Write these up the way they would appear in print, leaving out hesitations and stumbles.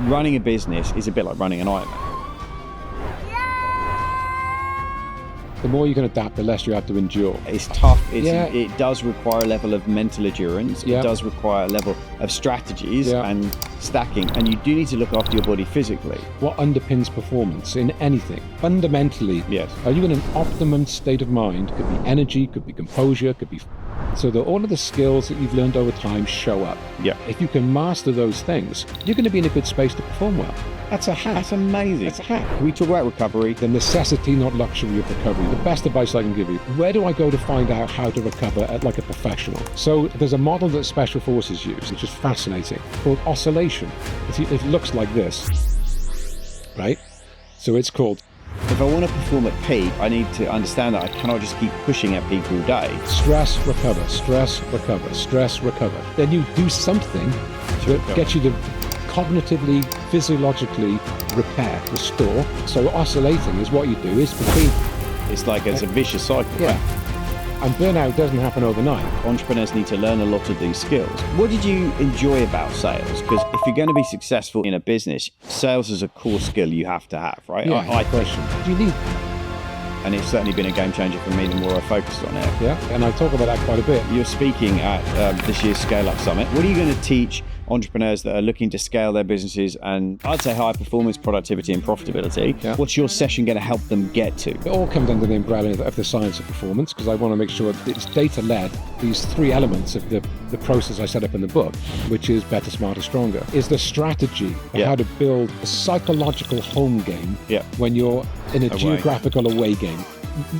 running a business is a bit like running an Ironman. The more you can adapt, the less you have to endure. It's tough. It does require a level of mental endurance. Yeah. It does require a level of strategies Yeah. and stacking. And you do need to look after your body physically. What underpins performance in anything? Fundamentally, Yes. are you in an optimum state of mind? Could be energy, could be composure, could be... So that all of the skills that you've learned over time show up. Yeah. If you can master those things, you're going to be in a good space to perform well. That's a hack. That's amazing. That's a hack. Can we talk about recovery? The necessity, not luxury of recovery. The best advice I can give you. Where do I go to find out how to recover like a professional? So there's a model that Special Forces use, which is fascinating, called oscillation. It looks like this, right? So it's called... If I want to perform at peak, I need to understand that I cannot just keep pushing at peak all day. Stress, recover, stress, recover, stress, recover. Then you do something that gets you to cognitively, physiologically repair, restore. So oscillating is what you do is between... It's like it's a vicious cycle. Yeah. And burnout doesn't happen overnight. Entrepreneurs need to learn a lot of these skills. What did you enjoy about sales? Because if you're going to be successful in a business, sales is a core skill you have to have, right? Yeah, I question. Do you need... And it's certainly been a game changer for me the more I focused on it. Yeah, and I talk about that quite a bit. You're speaking at this year's Scale Up Summit. What are you going to teach entrepreneurs that are looking to scale their businesses and I'd say high performance, productivity and profitability? Yeah. What's your session going to help them get to? It all comes under the umbrella of the science of performance, because I want to make sure that it's data-led. These three elements of the process I set up in the book, which is better, smarter, stronger, is the strategy of how to build a psychological home game when you're in a geographical away game.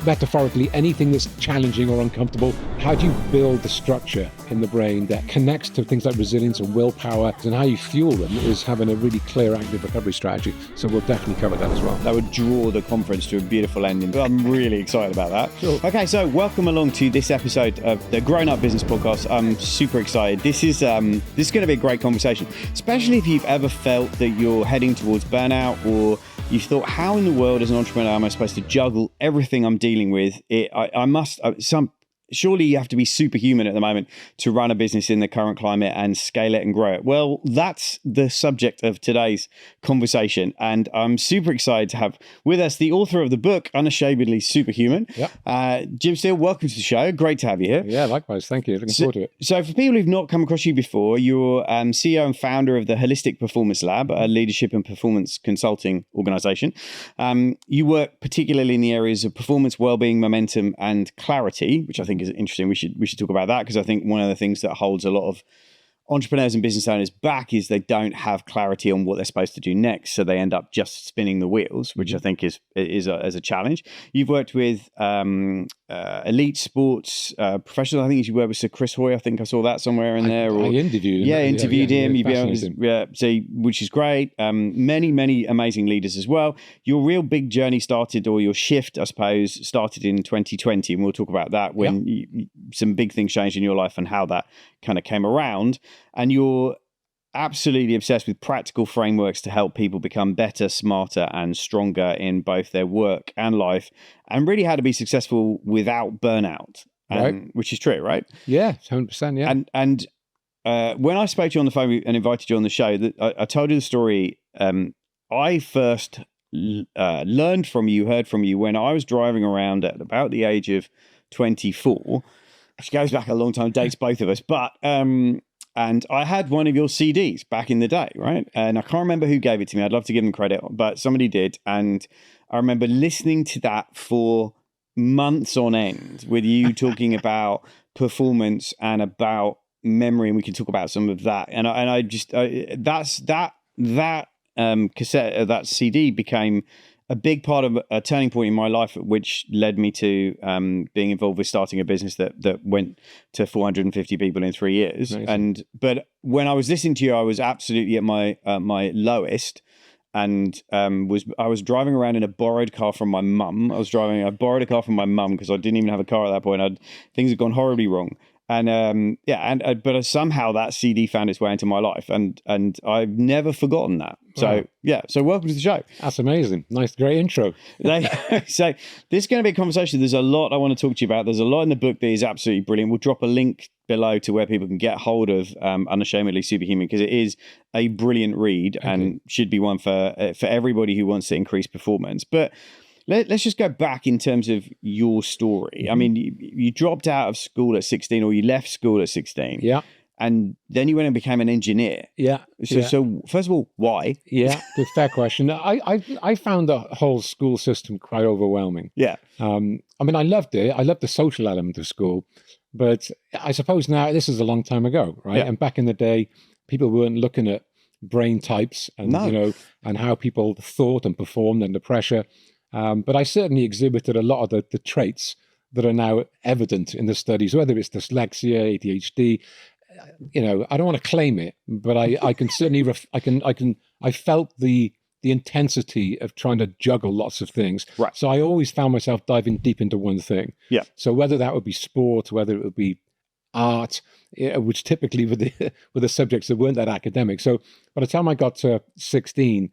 Metaphorically, anything that's challenging or uncomfortable, how do you build the structure in the brain that connects to things like resilience and willpower, and how you fuel them is having a really clear active recovery strategy. So we'll definitely cover that as well. That would draw the conference to a beautiful ending. I'm really excited about that. Sure. Okay, so welcome along to this episode of the Grown Up Business Podcast. I'm super excited. This is going to be a great conversation, especially if you've ever felt that you're heading towards burnout, or you thought, how in the world as an entrepreneur am I supposed to juggle everything I'm dealing with? Surely you have to be superhuman at the moment to run a business in the current climate and scale it and grow it. Well, that's the subject of today's conversation. And I'm super excited to have with us the author of the book, Unashamedly Superhuman. Jim Steele, welcome to the show. Great to have you here. Yeah, likewise. Thank you. Looking forward to it. So for people who've not come across you before, you're CEO and founder of the Holistic Performance Lab, a leadership and performance consulting organization. You work particularly in the areas of performance, well-being, momentum, and clarity, which I think is interesting. We should talk about that, because I think one of the things that holds a lot of entrepreneurs and business owners back is they don't have clarity on what they're supposed to do next, so they end up just spinning the wheels, which I think is a challenge. You've worked with elite sports professionals. I think you worked with Sir Chris Hoy. I think I saw that somewhere in there. I interviewed him. Yeah, interviewed him. Yeah, which is great. Many amazing leaders as well. Your real big journey started, or your shift, I suppose, started in 2020, and we'll talk about that when some big things changed in your life and how that kind of came around. And you're absolutely obsessed with practical frameworks to help people become better, smarter, and stronger in both their work and life, and really how to be successful without burnout, which is true, right? Yeah, 100%. Yeah. And when I spoke to you on the phone and invited you on the show, that I told you the story. I first heard from you when I was driving around at about the age of 24. Which goes back a long time, dates both of us, but and I had one of your CDs back in the day, right? And I can't remember who gave it to me. I'd love to give them credit, but somebody did. And I remember listening to that for months on end, with you talking about performance and about memory, and we can talk about some of that. And I just that cassette, that CD became a big part of a turning point in my life, which led me to being involved with starting a business that went to 450 people in 3 years. Nice. But when I was listening to you, I was absolutely at my lowest, and I was driving around in a borrowed car from my mum. I borrowed a car from my mum because I didn't even have a car at that point. Things had gone horribly wrong. And but somehow that CD found its way into my life, and I've never forgotten that. So so welcome to the show. That's amazing. Nice, great intro. So this is going to be a conversation. There's a lot I want to talk to you about. There's a lot in the book that is absolutely brilliant. We'll drop a link below to where people can get hold of Unashamedly Superhuman, because it is a brilliant read and should be one for everybody who wants to increase performance. But let's just go back in terms of your story. I mean, you dropped out of school at 16, or you left school at 16. Yeah. And then you went and became an engineer. Yeah. So first of all, why? Yeah, good, fair question. I found the whole school system quite overwhelming. Yeah. I mean, I loved it. I loved the social element of school. But I suppose now, this is a long time ago, right? Yeah. And back in the day, people weren't looking at brain types and, and how people thought and performed under pressure. But I certainly exhibited a lot of the traits that are now evident in the studies, whether it's dyslexia, ADHD. I don't want to claim it, but I can certainly I felt the intensity of trying to juggle lots of things. Right. So I always found myself diving deep into one thing. Yeah. So whether that would be sport, whether it would be art, which typically were the subjects that weren't that academic. So by the time I got to 16,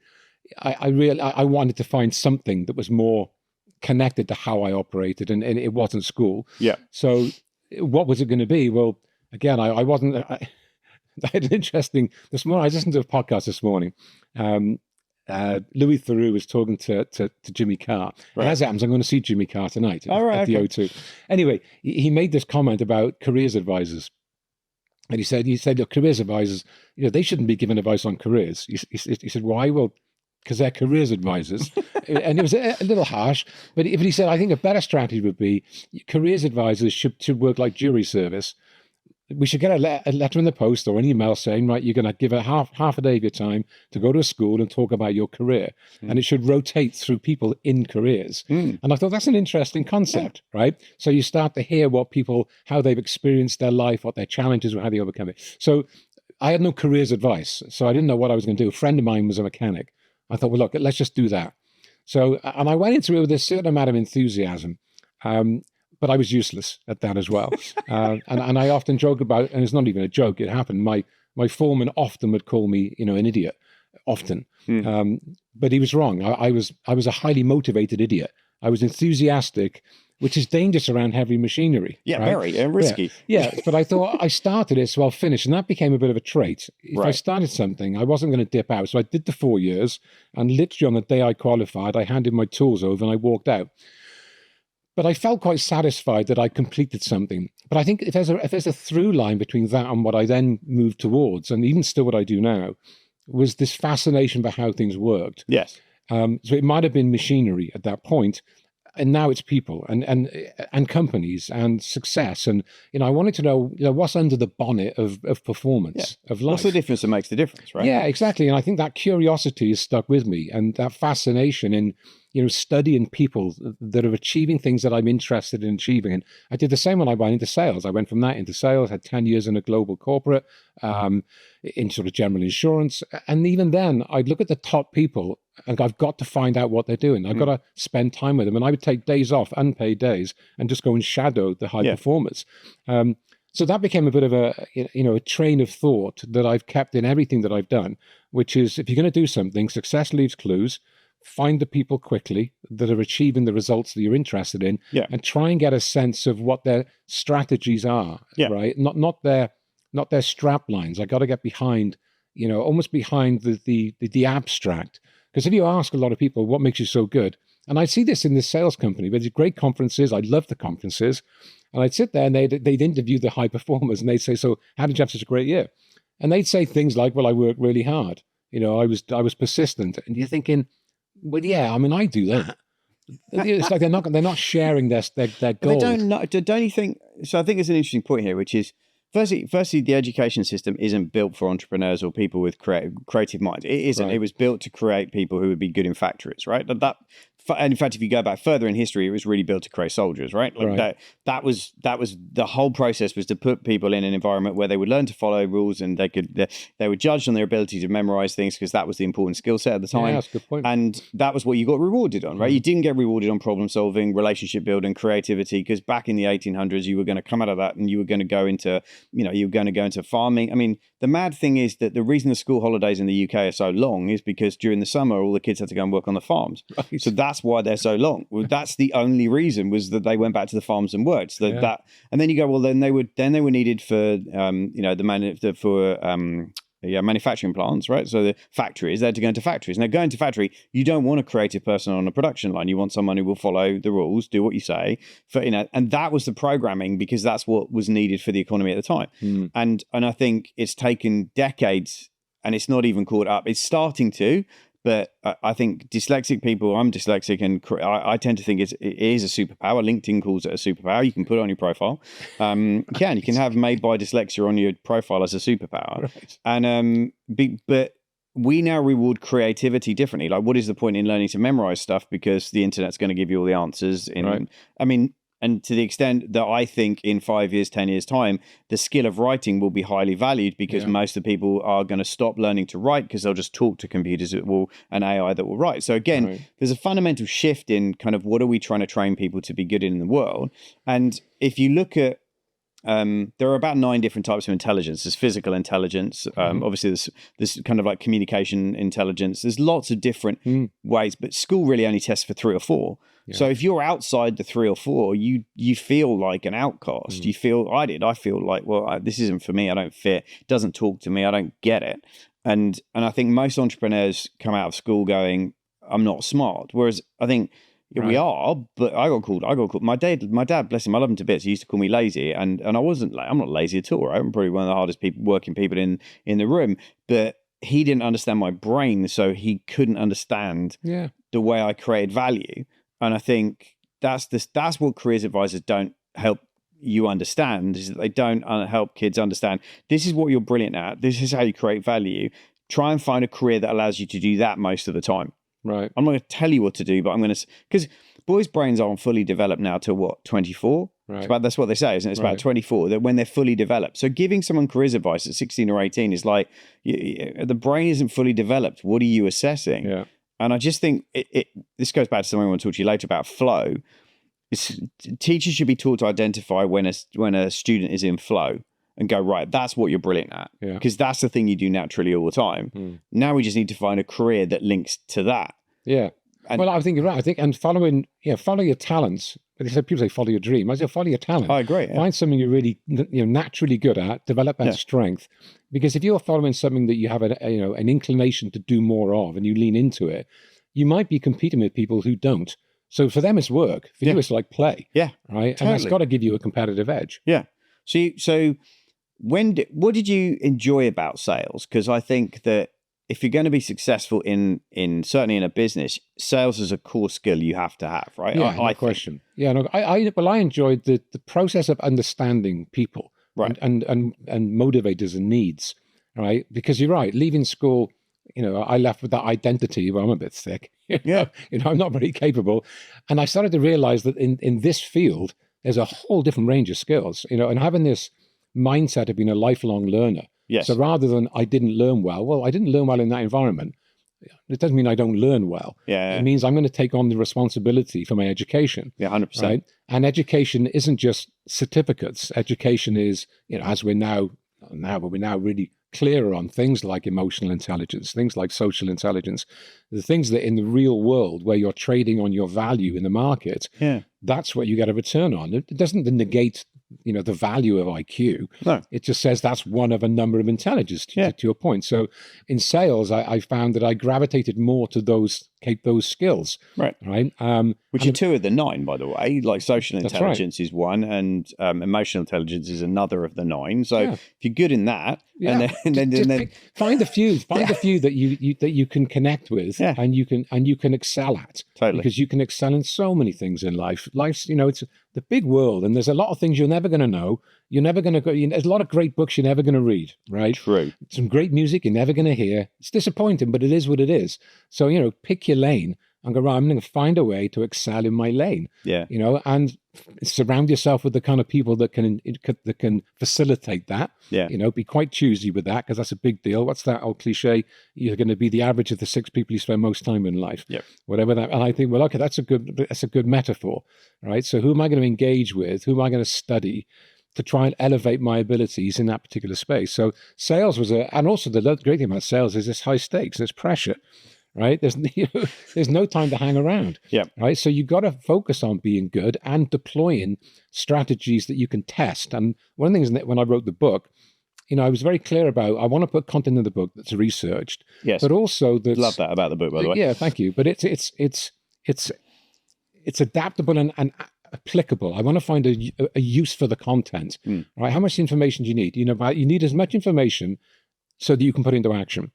I wanted to find something that was more connected to how I operated, and it wasn't school. Yeah. So what was it going to be? Well, again, I wasn't. I had an interesting this morning. I listened to a podcast this morning. Louis Theroux was talking to Jimmy Carr. Right. As it happens, I'm going to see Jimmy Carr tonight at the O2. Anyway, he made this comment about careers advisors. And he said, look, careers advisors, they shouldn't be giving advice on careers. He said, why? Well, because they're careers advisors. And it was a little harsh, but he said, I think a better strategy would be careers advisors should work like jury service. We should get a letter in the post or an email saying, right, you're going to give a half a day of your time to go to a school and talk about your career. And it should rotate through people in careers. And I thought that's an interesting concept, right? So you start to hear how they've experienced their life, what their challenges were, how they overcome it. So I had no careers advice. So I didn't know what I was going to do. A friend of mine was a mechanic. I thought, well, look, let's just do that. So, and I went into it with a certain amount of enthusiasm. But I was useless at that as well. And I often joke about, and it's not even a joke, it happened. My foreman often would call me, an idiot, often. But he was wrong. I was a highly motivated idiot. I was enthusiastic, which is dangerous around heavy machinery. Yeah, right? Very, and risky. Yeah, but I thought I started it, so I'll finish. And that became a bit of a trait. If I started something, I wasn't going to dip out. So I did the 4 years, and literally on the day I qualified, I handed my tools over and I walked out. But I felt quite satisfied that I completed something. But I think if there's a through line between that and what I then moved towards, and even still what I do now, was this fascination for how things worked. Yes. So it might have been machinery at that point, and now it's people and companies and success. And I wanted to know what's under the bonnet of performance of life. What's the difference that makes the difference, right? Yeah, exactly. And I think that curiosity has stuck with me, and that fascination in studying people that are achieving things that I'm interested in achieving. And I did the same when I went into sales. I went from that into sales, had 10 years in a global corporate, in sort of general insurance. And even then, I'd look at the top people and I've got to find out what they're doing. I've got to spend time with them. And I would take days off, unpaid days, and just go and shadow the high performers. So that became a bit of a train of thought that I've kept in everything that I've done, which is if you're going to do something, success leaves clues. Find the people quickly that are achieving the results that you're interested in, and try and get a sense of what their strategies are, right? Not their strap lines. I got to get behind, almost behind the abstract. Because if you ask a lot of people, what makes you so good? And I see this in this sales company, but there's great conferences. I love the conferences. And I'd sit there and they'd interview the high performers and they'd say, so how did you have such a great year? And they'd say things like, well, I worked really hard. I was persistent. And you're thinking, well, yeah, I mean, I do that. It's like they're not sharing their goals. Don't you think? So I think there's an interesting point here, which is firstly, the education system isn't built for entrepreneurs or people with creative minds. It isn't. Right. It was built to create people who would be good in factories, right? and in fact, if you go back further in history, it was really built to create soldiers, right? Like Right. that was the whole process, was to put people in an environment where they would learn to follow rules, and they were judged on their ability to memorize things, because that was the important skill set at the time. Yeah, that's a good point. And that was what you got rewarded on, right? You didn't get rewarded on problem solving, relationship building, creativity, because back in the 1800s, you were going to come out of that and you were going to go into, farming. I mean, the mad thing is that the reason the school holidays in the UK are so long is because during the summer, all the kids had to go and work on the farms. Right. So that's why they're so long. Well, that's the only reason, was that they went back to the farms and worked. So and then you go, well, then they were needed for manufacturing plants, right? So the factories, they're to go into factories. Now, going to factory, you don't want a creative person on a production line. You want someone who will follow the rules, do what you say, and that was the programming, because that's what was needed for the economy at the time. And I think it's taken decades, and it's not even caught up. It's starting to. But I think dyslexic people, I'm dyslexic, and I tend to think it is a superpower. LinkedIn calls it a superpower. You can put it on your profile. You can have made by dyslexia on your profile as a superpower. Right. And but we now reward creativity differently. Like, what is the point in learning to memorize stuff, because the internet's going to give you all the answers? And to the extent that I think in 5 years, 10 years time, the skill of writing will be highly valued, because most of the people are going to stop learning to write, because they'll just talk to computers and AI that will write. So again, there's a fundamental shift in kind of what are we trying to train people to be good in the world. And if you look at, there are about 9 different types of intelligence. There's physical intelligence. Obviously, there's kind of like communication intelligence. There's lots of different ways, but school really only tests for 3 or 4. Yeah. So if you're outside the 3 or 4, you feel like an outcast. I feel like, well, this isn't for me. I don't fit. It doesn't talk to me. I don't get it. And I think most entrepreneurs come out of school going, I'm not smart. Whereas I think we are, but I got called. My dad, bless him, I love him to bits. He used to call me lazy, and I wasn't. I'm not lazy at all. Right? I'm probably one of the hardest working people in the room. But he didn't understand my brain, so he couldn't understand the way I created value. And I think that's what careers advisors don't help you understand, is that they don't help kids understand, this is what you're brilliant at. This is how you create value. Try and find a career that allows you to do that most of the time. Right. I'm not going to tell you what to do, but I'm going to, because boys' brains aren't fully developed now till what, 24? Right. That's what they say, isn't it? It's about 24, that when they're fully developed. So giving someone careers advice at 16 or 18 is like, the brain isn't fully developed. What are you assessing? Yeah. And I just think this goes back to something I want to talk to you later about flow. Teachers should be taught to identify when a student is in flow and go, right, that's what you're brilliant at. Because that's the thing you do naturally all the time. Now we just need to find a career that links to that. Yeah. Well, I think you're right. I think, and follow your talents. People say follow your dream. I say follow your talent. I agree. Yeah. Find something you're really naturally good at. Develop that strength. Because if you're following something that you have an inclination to do more of, and you lean into it, you might be competing with people who don't. So for them, it's work. For you, it's like play. Yeah. Right. Totally. And that's got to give you a competitive edge. Yeah. So what did you enjoy about sales? Because I think that if you're going to be successful in certainly in a business, sales is a core skill you have to have, right? Yeah, no question. Yeah, no, I enjoyed the process of understanding people, right, and motivators and needs, right? Because you're right, leaving school, I left with that identity. Well, I'm a bit thick. I'm not very capable, and I started to realize that in this field, there's a whole different range of skills, and having this mindset of being a lifelong learner. Yes. So rather than I didn't learn well, I didn't learn well in that environment. It doesn't mean I don't learn well. Yeah. It means I'm going to take on the responsibility for my education. Yeah, 100%. Right? And education isn't just certificates. Education is, as we're now really clearer on things like emotional intelligence, things like social intelligence, the things that in the real world where you're trading on your value in the market, that's what you get a return on. It doesn't negate the value of IQ. No. It just says that's one of a number of intelligence to your point. So in sales, I found that I gravitated more to those skills. Right. Which are 2 of the 9, by the way. Like social intelligence is one, and emotional intelligence is another of the 9. So if you're good in that, and then find a few that you can connect with, and you can excel at. Totally. Because you can excel in so many things in life. Life's, it's the big world, and there's a lot of things you're never going to know. You're never going to go. There's a lot of great books you're never going to read, right? True. Some great music you're never going to hear. It's disappointing, but it is what it is. So, pick your lane and go, right, I'm going to find a way to excel in my lane. Yeah. And surround yourself with the kind of people that can facilitate that. Yeah. Be quite choosy with that, because that's a big deal. What's that old cliche? You're going to be the average of the 6 people you spend most time in life. Yep. Whatever that. And I think, well, okay, that's a good metaphor, right? So who am I going to engage with? Who am I going to study to try and elevate my abilities in that particular space? So sales and also the great thing about sales is it's high stakes, there's pressure, right? There's no time to hang around. Yeah. Right. So you got to focus on being good and deploying strategies that you can test. And one of the things that when I wrote the book, I was very clear about, I want to put content in the book that's researched. Yes. But also that's, love that about the book, by the way. Yeah, thank you. But it's adaptable and applicable. I want to find a use for the content. Right? How much information do you need? You need as much information so that you can put it into action,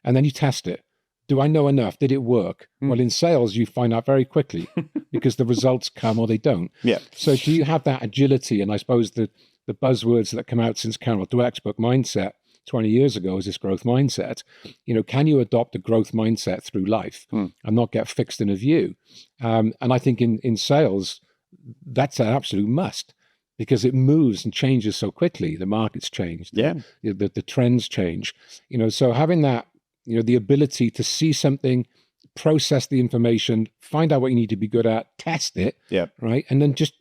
and then you test it. Do I know enough? Did it work? Well, in sales, you find out very quickly because the results come or they don't. Yeah. So do you have that agility? And I suppose the buzzwords that come out since Carol Dweck's book Mindset 20 years ago is this growth mindset. Can you adopt a growth mindset through life and not get fixed in a view? And I think in sales, that's an absolute must, because it moves and changes so quickly. The market's changed. Yeah. The trends change. So having that, the ability to see something, process the information, find out what you need to be good at, test it, right? And then just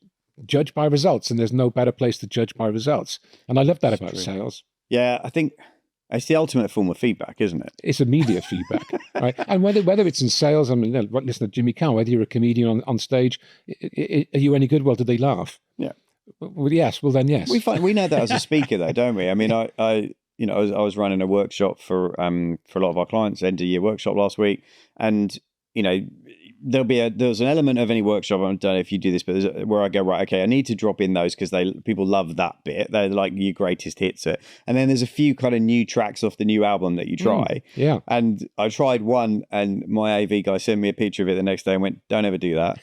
judge by results. And there's no better place to judge by results. And I love that about sales. Yeah, I think it's the ultimate form of feedback, isn't it? It's immediate feedback, right? And whether it's in sales, listen to Jimmy Carr, whether you're a comedian on stage, are you any good? Well, do they laugh? Yeah. Well, yes. Well, then yes. We know that as a speaker, though, don't we? I mean, I was running a workshop for a lot of our clients, end of year workshop last week, and there's an element of any workshop, I don't know if you do this, but where I go, right, okay, I need to drop in those because people love that bit. They're like your greatest hits. And then there's a few kind of new tracks off the new album that you try. Yeah. And I tried one, and my AV guy sent me a picture of it the next day and went, don't ever do that.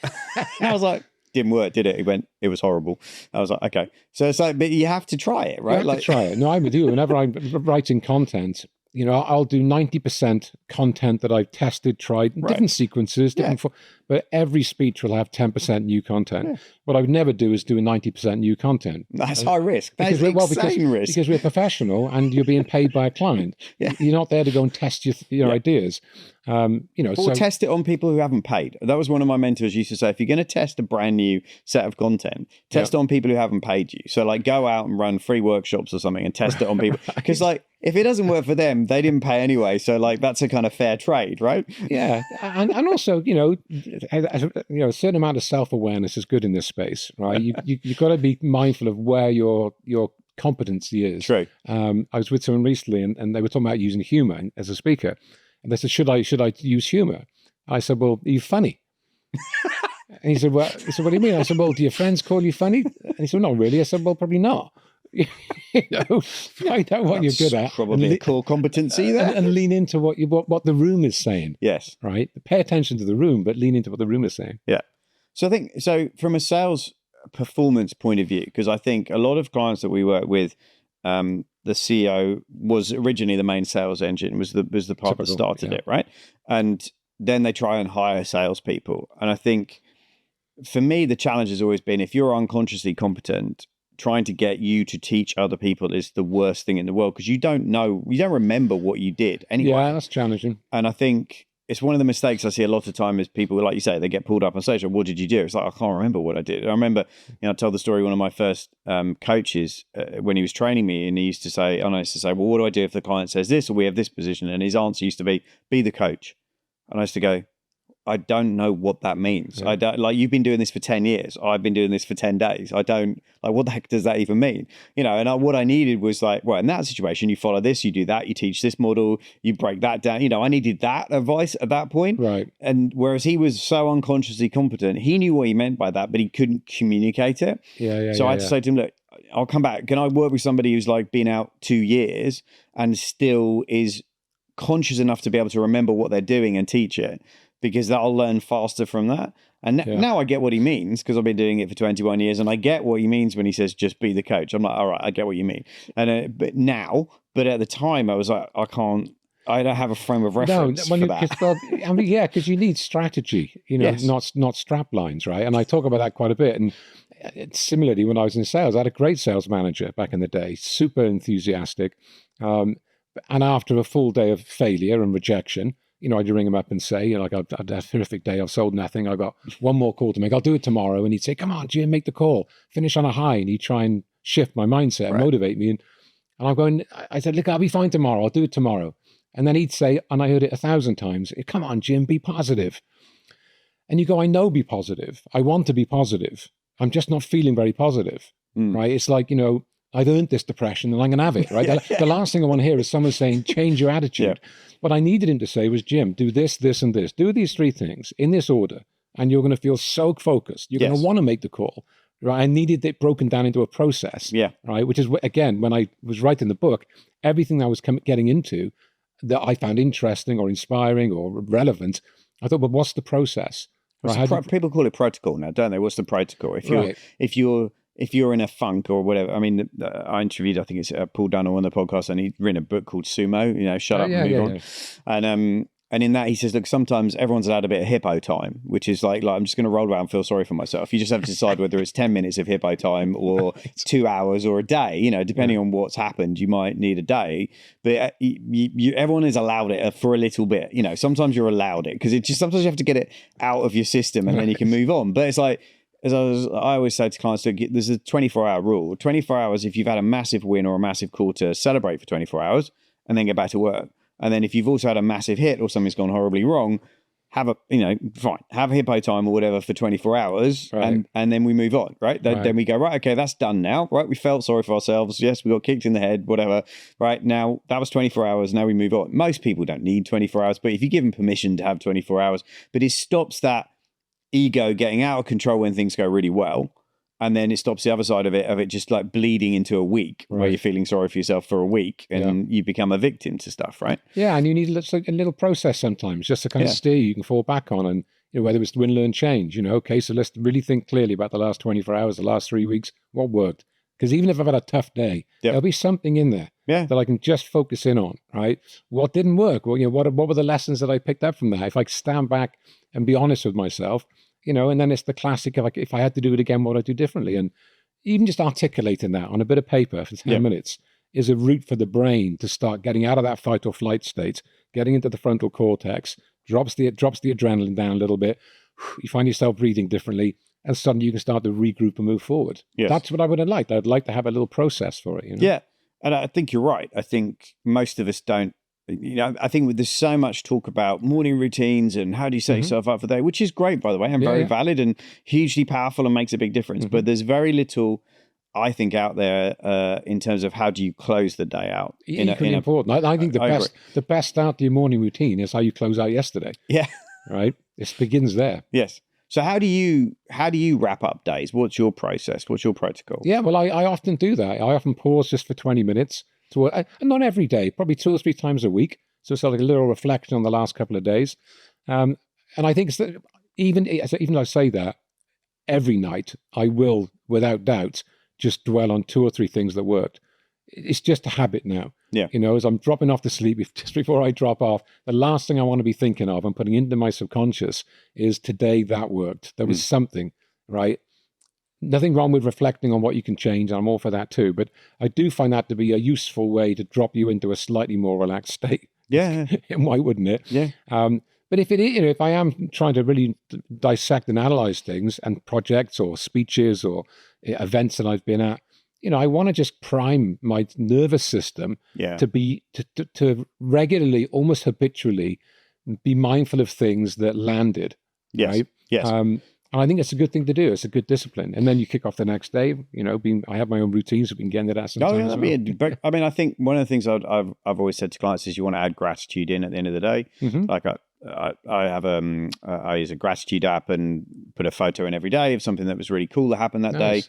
And I was like, didn't work, did it? He went, it was horrible. I was like, okay. So it's like, but you have to try it, right? You have to try it. No, I would do. Whenever I'm writing content, I'll do 90% content that I've tested, tried, different sequences, but every speech will have 10% new content. Yeah. What I would never do is do 90% new content. That's high risk. That's insane risk. Because we're professional and you're being paid by a client. Yeah. You're not there to go and test your ideas. Or test it on people who haven't paid. That was one of my mentors used to say, if you're going to test a brand new set of content, test it on people who haven't paid you. So like go out and run free workshops or something and test it on people. Because like, if it doesn't work for them, they didn't pay anyway. So like, that's a kind of fair trade, right? Yeah. And also, a certain amount of self-awareness is good in this space, right? You've got to be mindful of where your competency is. True. I was with someone recently and they were talking about using humor as a speaker. And they said, should I use humor? I said, well, are you funny? And he said, what do you mean? I said, well, do your friends call you funny? And he said, not really. I said, well, probably not. Find out what you're good at. Probably a core competency there. And lean into what the room is saying. Yes. Right? Pay attention to the room, but lean into what the room is saying. Yeah. So I think, from a sales performance point of view, because I think a lot of clients that we work with, the CEO was originally the main sales engine, was the part that started it, right? And then they try and hire salespeople. And I think for me, the challenge has always been, if you're unconsciously competent, trying to get you to teach other people is the worst thing in the world, because you don't remember what you did anyway. Yeah, that's challenging. And I think it's one of the mistakes I see a lot of time is people, like you say, they get pulled up on stage. Like, what did you do? It's like, I can't remember what I did. I remember, I told the story, one of my first coaches, when he was training me, and I used to say, well, what do I do if the client says this, or we have this position? And his answer used to be the coach. And I used to go, I don't know what that means. Yeah. I don't, like, you've been doing this for 10 years. I've been doing this for 10 days. I don't, like, what the heck does that even mean? And what I needed was like, well, in that situation, you follow this, you do that, you teach this model, you break that down. I needed that advice at that point. Right. And whereas he was so unconsciously competent, he knew what he meant by that, but he couldn't communicate it. So I had to say to him, look, I'll come back. Can I work with somebody who's like been out 2 years and still is conscious enough to be able to remember what they're doing and teach it? Because I'll learn faster from that. And now I get what he means, because I've been doing it for 21 years, and I get what he means when he says, just be the coach. I'm like, all right, I get what you mean. And but at the time I was like, I can't I don't have a frame of reference for that. Because you need strategy, not strap lines, right? And I talk about that quite a bit. And similarly, when I was in sales, I had a great sales manager back in the day, super enthusiastic. And after a full day of failure and rejection, I'd ring him up and say, I'd had a terrific day, I've sold nothing, I've got one more call to make, I'll do it tomorrow. And he'd say, come on, Jim, make the call, finish on a high. And he'd try and shift my mindset and motivate me. And I'm going, I said, look, I'll be fine tomorrow, I'll do it tomorrow. And then he'd say, and I heard it 1,000 times, come on, Jim, be positive. And you go, I know, be positive. I want to be positive. I'm just not feeling very positive, right? It's like, I've earned this depression and I'm going to have it, right? The last thing I want to hear is someone saying, change your attitude. What I needed him to say was, Jim, do this, this, and this. Do these 3 things in this order, and you're going to feel so focused. You're going to want to make the call, right? I needed it broken down into a process, right? Which is, again, when I was writing the book, everything I was getting into that I found interesting or inspiring or relevant, I thought, well, what's the process? Right? People call it protocol now, don't they? What's the protocol? If you're in a funk or whatever, I mean, I interviewed, I think it's Paul Dunnell on the podcast, and he'd written a book called Sumo, Shut Up and Move On. And in that, he says, look, sometimes everyone's allowed a bit of hippo time, which is like I'm just going to roll around and feel sorry for myself. You just have to decide whether it's 10 minutes of hippo time or 2 hours or a day, depending on what's happened, you might need a day. But everyone is allowed it for a little bit. Sometimes you're allowed it because sometimes you have to get it out of your system and then you can move on. But it's like, I always say to clients, there's a 24-hour rule. 24 hours, if you've had a massive win or a massive quarter, celebrate for 24 hours and then get back to work. And then if you've also had a massive hit or something's gone horribly wrong, have a hippo time or whatever for 24 hours and then we move on, right? Then we go, right, okay, that's done now, right? We felt sorry for ourselves. Yes, we got kicked in the head, whatever, right? Now, that was 24 hours. Now we move on. Most people don't need 24 hours, but if you give them permission to have 24 hours, but it stops that ego getting out of control when things go really well, and then it stops the other side of it just like bleeding into a week where you're feeling sorry for yourself for a week and you become a victim to stuff, right? Yeah, and you need a little process sometimes just to kind of steer you can fall back on, and whether it's win, learn, change. Okay, so let's really think clearly about the last 24 hours, the last 3 weeks, what worked. Because even if I've had a tough day, there'll be something in there that I can just focus in on, right? What didn't work? Well, what were the lessons that I picked up from that? If I stand back and be honest with myself, and then it's the classic of if I had to do it again, what would I do differently? And even just articulating that on a bit of paper for 10 minutes is a route for the brain to start getting out of that fight or flight state, getting into the frontal cortex, drops the adrenaline down a little bit. You find yourself breathing differently, and suddenly you can start to regroup and move forward. Yes. That's what I would have liked. I'd like to have a little process for it. Yeah, and I think you're right. I think most of us don't. I think there's so much talk about morning routines and how do you set yourself up for the day, which is great, by the way, and very valid and hugely powerful and makes a big difference. But there's very little, I think, out there in terms of how do you close the day out. Equally important. I think the best start to your morning routine is how you close out yesterday. Yeah. Right? It begins there. Yes. So how do you wrap up days? What's your process? What's your protocol? Yeah, well, I often do that. I often pause just for 20 minutes. And not every day, probably 2 or 3 times a week. So it's like a little reflection on the last couple of days. And I think it's that even though I say that, every night I will, without doubt, just dwell on 2 or 3 things that worked. It's just a habit now. Yeah. As I'm dropping off to sleep, just before I drop off, the last thing I want to be thinking of and putting into my subconscious is today that worked. There was something, right? Nothing wrong with reflecting on what you can change. I'm all for that too. But I do find that to be a useful way to drop you into a slightly more relaxed state. Yeah. Why wouldn't it? Yeah. But if I am trying to really dissect and analyze things and projects or speeches or events that I've been at, I want to just prime my nervous system to regularly, almost habitually, be mindful of things that landed. Yes. Right? Yes. And I think it's a good thing to do. It's a good discipline. And then you kick off the next day. I have my own routines, so we can get into that sometimes. But I mean, I think one of the things I've always said to clients is you want to add gratitude in at the end of the day. Like I use a gratitude app and put a photo in every day of something that was really cool that happened that day.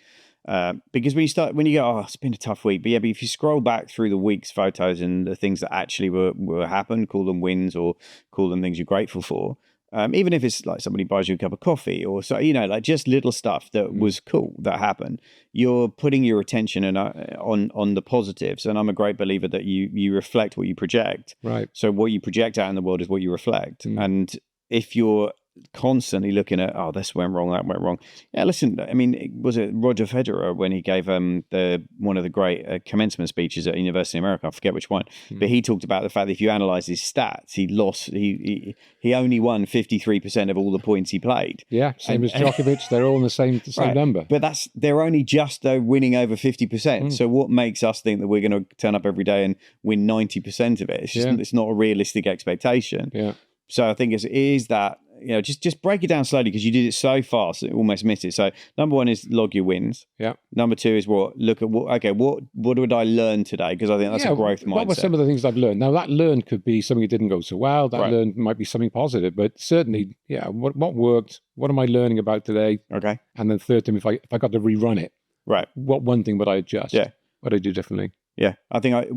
Because when you go, it's been a tough week. But if you scroll back through the week's photos and the things that actually were happened, call them wins or call them things you're grateful for. Even if it's like somebody buys you a cup of coffee or so, like just little stuff that was cool that happened, you're putting your attention on the positives. And I'm a great believer that you reflect what you project. Right. So what you project out in the world is what you reflect. And if you're constantly looking at, oh, this went wrong, that went wrong. Yeah, listen, I mean, was it Roger Federer when he gave one of the great commencement speeches at University of America? I forget which one, but he talked about the fact that if you analyze his stats, he only won 53% of all the points he played. Yeah, same as Djokovic. They're all in the same right. number. But they're only just winning over 50%. So what makes us think that we're going to turn up every day and win 90% of it? It's just it's not a realistic expectation. Yeah. So I think it is that, just break it down slowly, because you did it so fast it almost missed it. So number one is log your wins. Yeah. Number two is what would I learn today? Because I think that's a growth mindset. What were some of the things I've learned? Now that learn could be something that didn't go so well. That learn might be something positive, but certainly, what worked? What am I learning about today? Okay. And then third thing, if I got to rerun it, right? What one thing would I adjust? Yeah. What I do differently? Yeah, I think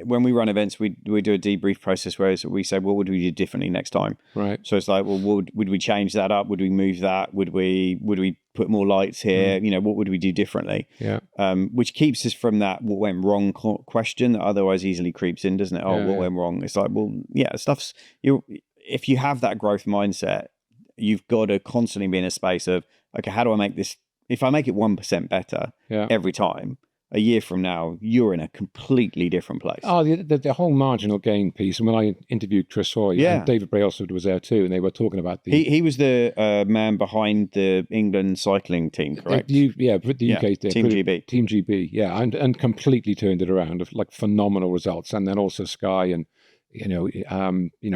when we run events, we do a debrief process where we say, what would we do differently next time? Right. So it's like, well, would we change that up? Would we move that? Would we put more lights here? What would we do differently? Yeah. Which keeps us from that what went wrong question that otherwise easily creeps in, doesn't it? Oh, what went wrong? It's like, well, if you have that growth mindset, you've got to constantly be in a space of, okay, how do I make this? If I make it 1% better every time, a year from now, you're in a completely different place. Oh, the whole marginal gain piece. And when I interviewed Chris Hoy, and David Brailsford was there too, and they were talking about He was the man behind the England cycling team, correct? The UK Team GB. Team GB, and completely turned it around, like phenomenal results. And then also Sky and,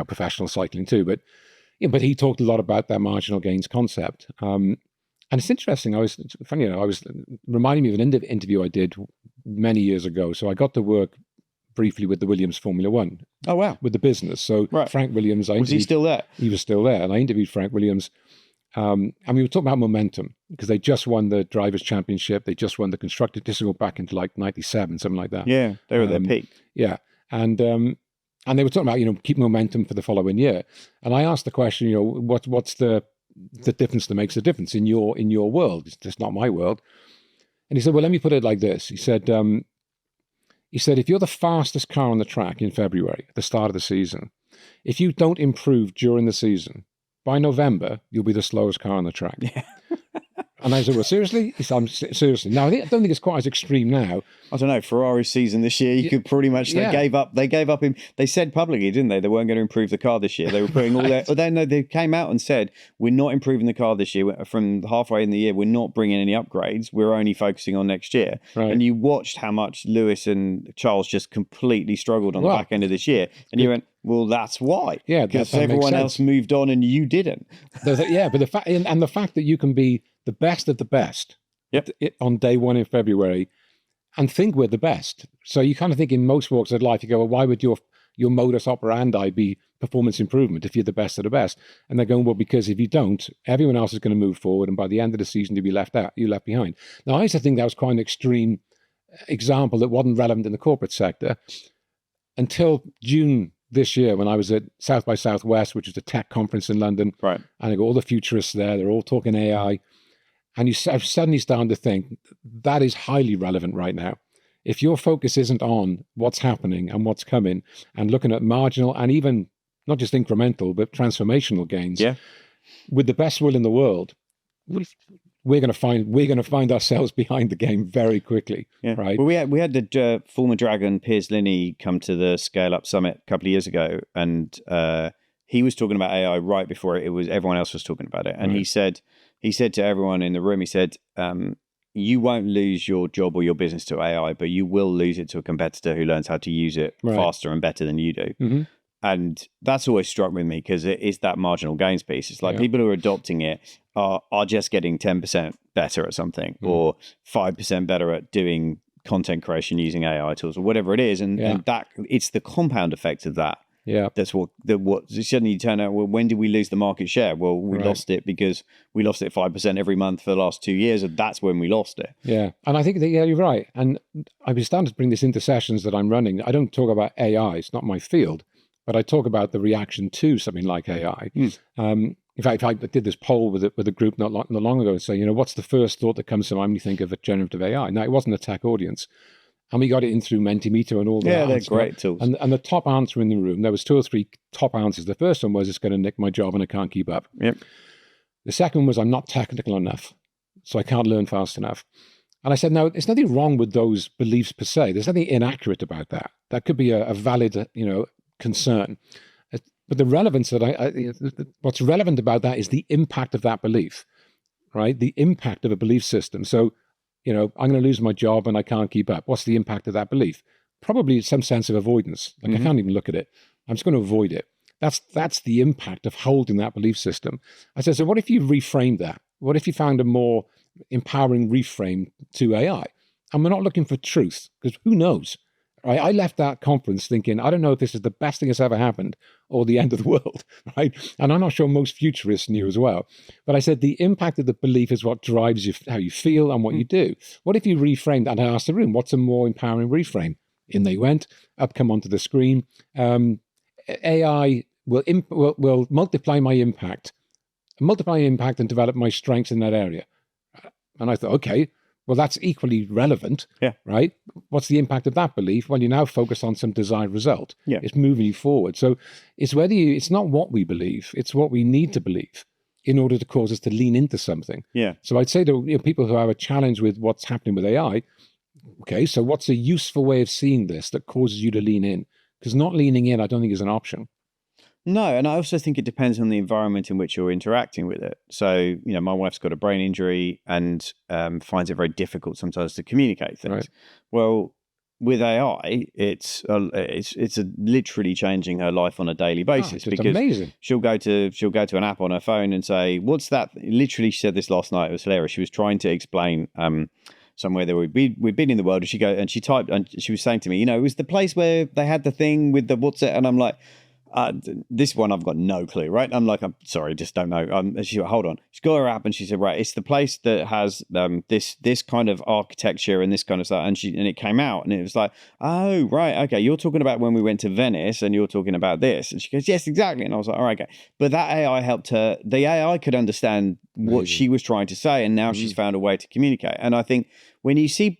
professional cycling too. But he talked a lot about that marginal gains concept. And it's interesting. I was reminding me of an interview I did many years ago. So I got to work briefly with the Williams Formula One. Oh, wow. With the business. So Frank Williams. Was he still there? He was still there. And I interviewed Frank Williams. And we were talking about momentum, because they just won the Drivers' Championship. They just won the Constructors. This will go back into like 97, something like that. Yeah, they were at their peak. Yeah. And they were talking about, keep momentum for the following year. And I asked the question, what's the difference that makes a difference in your world? It's just not my world. And he said, well, let me put it like this. He said, if you're the fastest car on the track in February, at the start of the season, if you don't improve during the season, by November, you'll be the slowest car on the track. Yeah. And I said, well, seriously? He said, seriously. Now, I don't think it's quite as extreme now. I don't know. Ferrari's season this year, you could pretty much, they gave up. They said publicly, didn't they? They weren't going to improve the car this year. They were putting all their, they came out and said, we're not improving the car this year. From halfway in the year, we're not bringing any upgrades. We're only focusing on next year. Right. And you watched how much Lewis and Charles just completely struggled on the back end of this year. And you went, well, that's why. Yeah, because everyone else moved on and you didn't. But the fact that you can be the best of the best on day one in February and think we're the best. So you kind of think in most walks of life, you go, well, why would your modus operandi be performance improvement if you're the best of the best? And they're going, well, because if you don't, everyone else is going to move forward, and by the end of the season, you'll be left behind. Now, I used to think that was quite an extreme example that wasn't relevant in the corporate sector until June this year, when I was at South by Southwest, which is a tech conference in London. Right. And I got all the futurists there. They're all talking AI. And I've suddenly started to think that is highly relevant right now. If your focus isn't on what's happening and what's coming and looking at marginal and even not just incremental, but transformational gains, with the best will in the world, we're going to find ourselves behind the game very quickly. Yeah. Right. Well, we had the former Dragon Piers Linney come to the Scale Up Summit a couple of years ago, and he was talking about AI right before it was everyone else was talking about it, and he said to everyone in the room, he said, you won't lose your job or your business to AI, but you will lose it to a competitor who learns how to use it faster and better than you do. Mm-hmm. And that's always struck with me, because it is that marginal gains piece. It's like people who are adopting it are just getting 10% better at something or 5% better at doing content creation using AI tools or whatever it is. And that it's the compound effect of that. Yeah, that's what suddenly you turn out. Well, when did we lose the market share? Well, we lost it because we lost it 5% every month for the last 2 years, and that's when we lost it. Yeah, and I think that you're right. And I've been starting to bring this into sessions that I'm running. I don't talk about AI; it's not my field. but I talk about the reaction to something like AI. In fact, I did this poll with a group not long ago and say, what's the first thought that comes to mind when you think of a generative AI? Now, it wasn't a tech audience. And we got it in through Mentimeter and all that. Yeah, they're great tools. And the top answer in the room, there was 2 or 3 top answers. The first one was, it's going to nick my job and I can't keep up. Yep. The second was, I'm not technical enough, so I can't learn fast enough. And I said, no, there's nothing wrong with those beliefs per se. There's nothing inaccurate about that. That could be a valid, concern. But the relevance what's relevant about that is the impact of that belief, right? The impact of a belief system. So, I'm going to lose my job and I can't keep up. What's the impact of that belief? Probably some sense of avoidance. Like, I can't even look at it. I'm just going to avoid it. That's the impact of holding that belief system. I said, so what if you reframed that? What if you found a more empowering reframe to AI? And we're not looking for truth, because who knows? Right? I left that conference thinking, I don't know if this is the best thing that's ever happened or the end of the world, right? And I'm not sure most futurists knew as well. But I said the impact of the belief is what drives you, how you feel and what you do. What if you reframed that? And I asked the room, what's a more empowering reframe? In they went, up come onto the screen. AI will multiply my impact and develop my strengths in that area. And I thought, okay, well, that's equally relevant, right? What's the impact of that belief? Well, you now focus on some desired result. Yeah. It's moving you forward. So it's it's not what we believe, it's what we need to believe in order to cause us to lean into something. Yeah. So I'd say to people who have a challenge with what's happening with AI, okay, so what's a useful way of seeing this that causes you to lean in? Because not leaning in, I don't think is an option. No, and I also think it depends on the environment in which you're interacting with it. So, my wife's got a brain injury and finds it very difficult sometimes to communicate things. Right. Well, with AI, it's literally changing her life on a daily basis, because amazing. She'll go to an app on her phone and say, "What's that?" Literally, she said this last night. It was hilarious. She was trying to explain somewhere that we'd been in the world, and she typed, and she was saying to me, it was the place where they had the thing with the what's it, and I'm like, this one I've got no clue, right? I'm like, I'm sorry, just don't know. She went, hold on. She got her app and she said, right, it's the place that has this kind of architecture and this kind of stuff. And it came out and it was like, oh, right, okay, you're talking about when we went to Venice and you're talking about this. And she goes, yes, exactly. And I was like, all right, okay. But that AI helped her. The AI could understand what she was trying to say, and now she's found a way to communicate. And I think when you see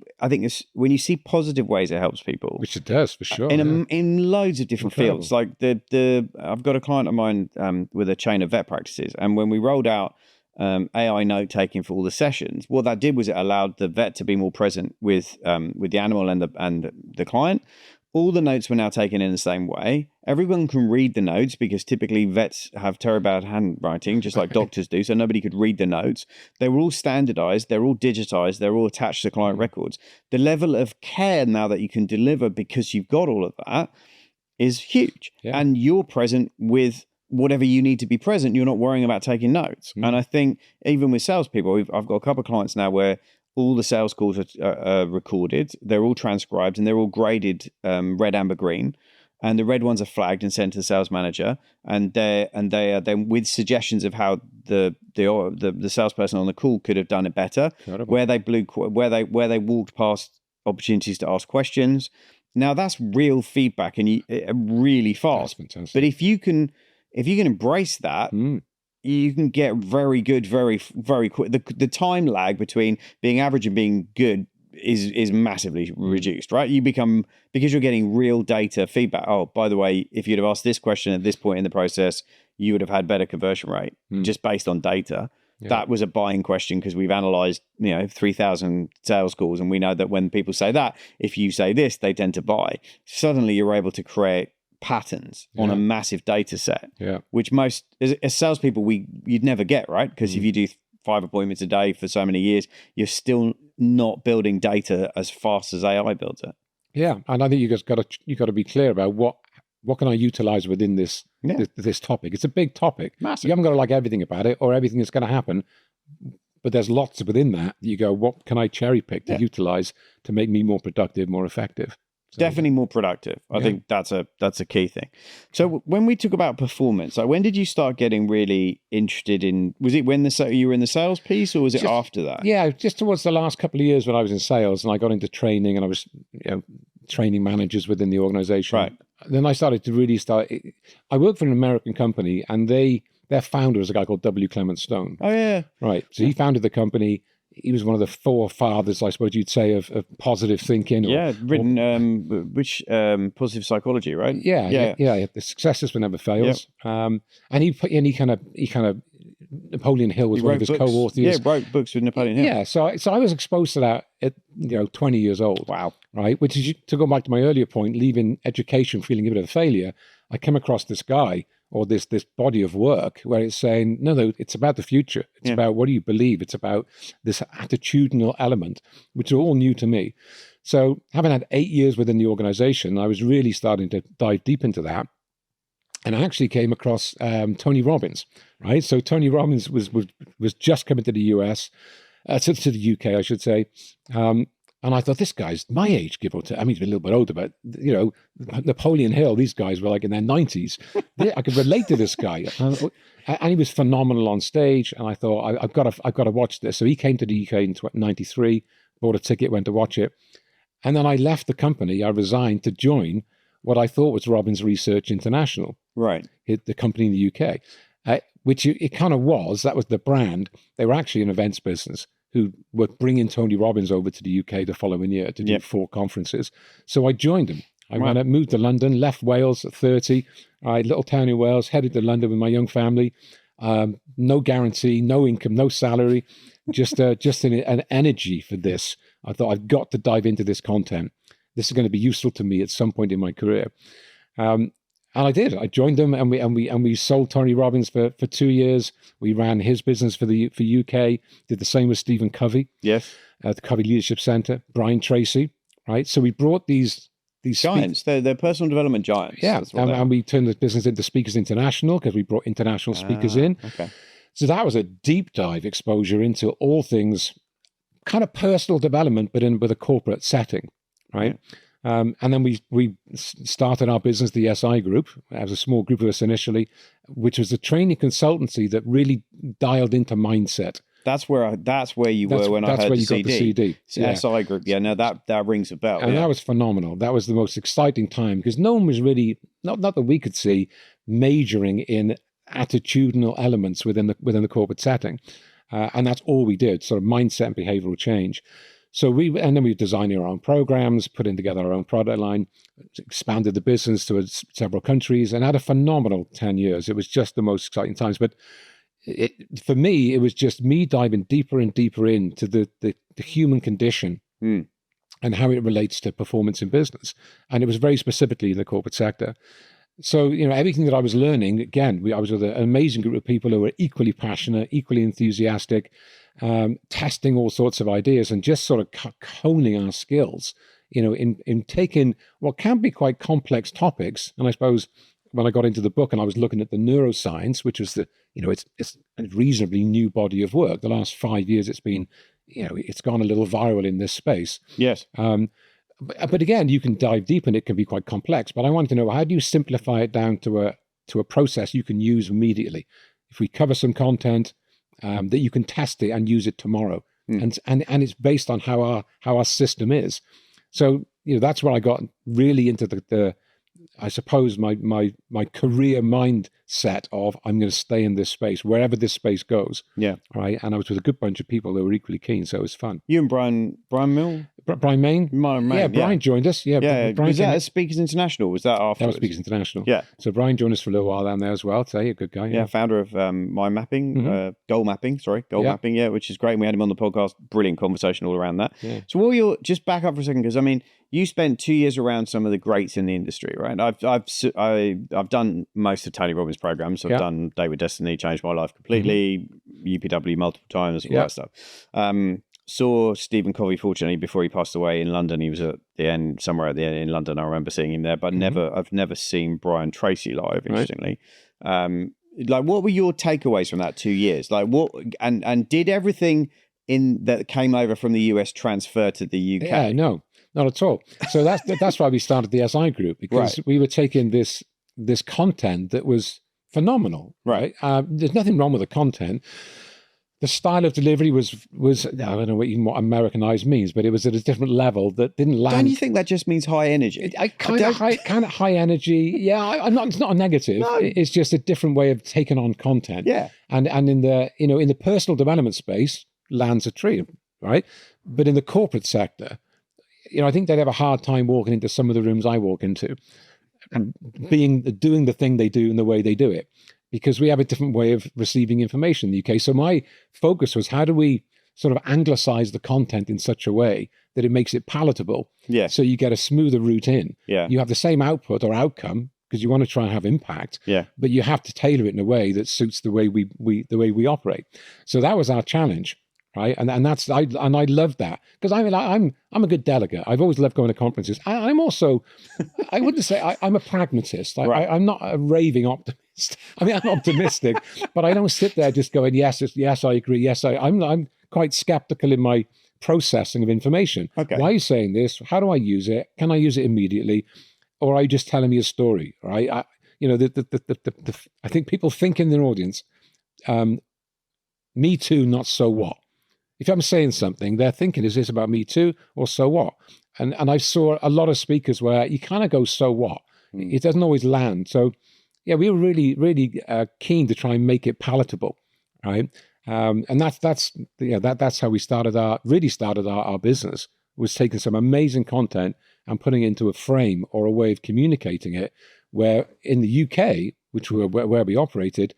positive ways, it helps people, which it does for sure, in loads of different fields. Like I've got a client of mine with a chain of vet practices, and when we rolled out AI note taking for all the sessions, what that did was it allowed the vet to be more present with the animal and the client. All the notes were now taken in the same way. Everyone can read the notes, because typically vets have terrible bad handwriting, just like doctors do, so nobody could read the notes. They were all standardized, they're all digitized, they're all attached to client records. The level of care now that you can deliver because you've got all of that is huge. Yeah. And you're present with whatever you need to be present. You're not worrying about taking notes. And I think even with salespeople, I've got a couple of clients now where all the sales calls are recorded. They're all transcribed and they're all graded red, amber, green. And the red ones are flagged and sent to the sales manager. And they are then with suggestions of how the salesperson on the call could have done it better. Incredible. Where they walked past opportunities to ask questions. Now that's real feedback and really fast. That's fantastic. But if you can embrace that. You can get very good, very, very quick. The time lag between being average and being good is massively reduced, right? You become, because you're getting real data feedback. Oh, by the way, if you'd have asked this question at this point in the process, you would have had better conversion rate just based on data. Yeah. That was a buying question, because we've analyzed 3,000 sales calls, and we know that when people say that, if you say this, they tend to buy. Suddenly, you're able to create patterns on a massive data set, which most as salespeople you'd never get, right? Because if you do 5 appointments a day for so many years, you're still not building data as fast as AI builds it. Yeah, and I think you got to be clear about what can I utilize within this topic. It's a big topic. Massive. You haven't got to like everything about it or everything that's going to happen, but there's lots within that. You go, what can I cherry pick to utilize to make me more productive, more effective? So, definitely more productive. I think that's a key thing. So when we talk about performance, like when did you start getting really interested in? Was it when you were in the sales piece, or was it after that? Yeah, just towards the last couple of years when I was in sales and I got into training, and I was training managers within the organization. Right. then I started to really I worked for an American company, and their founder was a guy called W. Clement Stone. Oh, yeah. Right. So he founded the company. He was one of the forefathers, I suppose you'd say, of positive thinking. Positive psychology, right? Yeah. The successes were never fails. Yep. And he kind of Napoleon Hill was one of his co-authors. Yeah, wrote books with Napoleon Hill. Yeah, so I was exposed to that at 20 years old. Wow. Right, which is, to go back to my earlier point, leaving education feeling a bit of a failure, I came across this guy or this body of work where it's saying, no, it's about the future. It's about what do you believe. It's about this attitudinal element, which are all new to me. So having had 8 years within the organization, I was really starting to dive deep into that. And I actually came across Tony Robbins, right? So Tony Robbins was just coming to the US, to the UK, I should say. And I thought, this guy's my age, give or take. I mean, he's been a little bit older, but, Napoleon Hill, these guys were like in their 90s. I could relate to this guy. And he was phenomenal on stage. And I thought, I've got to watch this. So he came to the UK in 93, bought a ticket, went to watch it. And then I left the company. I resigned to join what I thought was Robbins Research International. Right. The company in the UK, which it kind of was. That was the brand. They were actually an events business who were bringing Tony Robbins over to the UK the following year to do 4 conferences. So I joined them. I moved to London, left Wales at 30, little town in Wales, headed to London with my young family. No guarantee, no income, no salary, just an energy for this. I thought, I've got to dive into this content. This is going to be useful to me at some point in my career. And I did. I joined them, and we sold Tony Robbins for 2 years. We ran his business for UK. Did the same with Stephen Covey. Yes. The Covey Leadership Center. Brian Tracy. Right. So we brought these giants. They're personal development giants. Yeah. And we turned the business into Speakers International because we brought international speakers in. Okay. So that was a deep dive exposure into all things kind of personal development, but with a corporate setting. Right. Yeah. And then we started our business, the SI Group, as a small group of us initially, which was a training consultancy that really dialed into mindset. That's where you were when I heard the CD. Yeah. SI Group. Yeah, no, that rings a bell. And that was phenomenal. That was the most exciting time because no one was really, not that we could see, majoring in attitudinal elements within the corporate setting. And that's all we did, sort of mindset and behavioral change. So then we designed our own programs, putting together our own product line, expanded the business to several countries, and had a phenomenal 10 years. It was just the most exciting times. But for me, it was just me diving deeper and deeper into the human condition and how it relates to performance in business. And it was very specifically in the corporate sector. So, everything that I was learning, again, I was with an amazing group of people who were equally passionate, equally enthusiastic, testing all sorts of ideas and just sort of honing our skills, in taking what can be quite complex topics. And I suppose when I got into the book and I was looking at the neuroscience, which was it's a reasonably new body of work. The last 5 years, it's been, it's gone a little viral in this space. Yes. But again, you can dive deep and it can be quite complex. But I wanted to know, how do you simplify it down to a process you can use immediately? If we cover some content, that you can test it and use it tomorrow, and it's based on how our system is. So that's where I got really into the I suppose my career mindset of I'm going to stay in this space wherever this space goes. Yeah. Right. And I was with a good bunch of people that were equally keen, so it was fun. You and Brian Mill? Brian Main? Yeah, Brian joined us. Yeah. Brian was that at Speakers International? Was that after? That was Speakers International. Yeah. So Brian joined us for a little while down there as well. So a good guy. Yeah, founder of Mind Mapping, Goal Mapping, Mapping, which is great. And we had him on the podcast. Brilliant conversation all around that. Yeah. So just back up for a second, because I mean, you spent 2 years around some of the greats in the industry, right? I've done most of Tony Robbins' programs. I've done Day with Destiny, changed my life completely, UPW multiple times, all that stuff. Saw Stephen Covey, fortunately, before he passed away in London. He was at the end, somewhere at the end in London. I remember seeing him there, but I've never seen Brian Tracy live, interestingly. Right. What were your takeaways from that 2 years? And did everything that came over from the US transfer to the UK? Yeah, no. Not at all. So that's why we started the SI Group, because we were taking this content that was phenomenal. Right. There's nothing wrong with the content. the style of delivery was I don't know what Americanized means, but it was at a different level that didn't land. Don't you think that just means high energy? Kind of high energy. Yeah, I'm not. It's not a negative. No. It's just a different way of taking on content. Yeah. And in the in the personal development space, lands a treat, right? But in the corporate sector, I think they'd have a hard time walking into some of the rooms I walk into, and doing the thing they do and the way they do it, because we have a different way of receiving information in the UK. So my focus was, how do we sort of anglicize the content in such a way that it makes it palatable? Yeah. So you get a smoother route in. Yeah. You have the same output or outcome because you want to try and have impact. Yeah. But you have to tailor it in a way that suits the way we operate. So that was our challenge. Right. And that's I love that, because I'm a good delegate. I've always loved going to conferences. I'm also, I wouldn't say I'm a pragmatist. I'm not a raving optimist. I mean, I'm optimistic, but I don't sit there just going, yes, I agree. Yes, I'm quite skeptical in my processing of information. Okay. Why are you saying this? How do I use it? Can I use it immediately? Or are you just telling me a story? Right. I think people think in their audience, me too, not so what. If I'm saying something, they're thinking, is this about me too, or so what? And I saw a lot of speakers where you kind of go, so what? It doesn't always land. So, yeah, we were really, really keen to try and make it palatable, right? And that's how we started our business, was taking some amazing content and putting it into a frame or a way of communicating it, where in the UK, which were where we operated,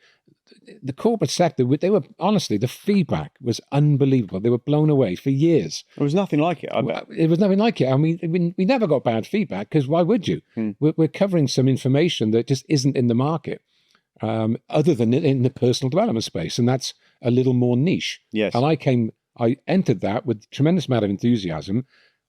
the corporate sector, they were, honestly, the feedback was unbelievable. They were blown away for years. It was nothing like it, I bet. It was nothing like it. I mean, we never got bad feedback, because why would you? We're covering some information that just isn't in the market, other than in the personal development space, and that's a little more niche. Yes. And I entered that with a tremendous amount of enthusiasm,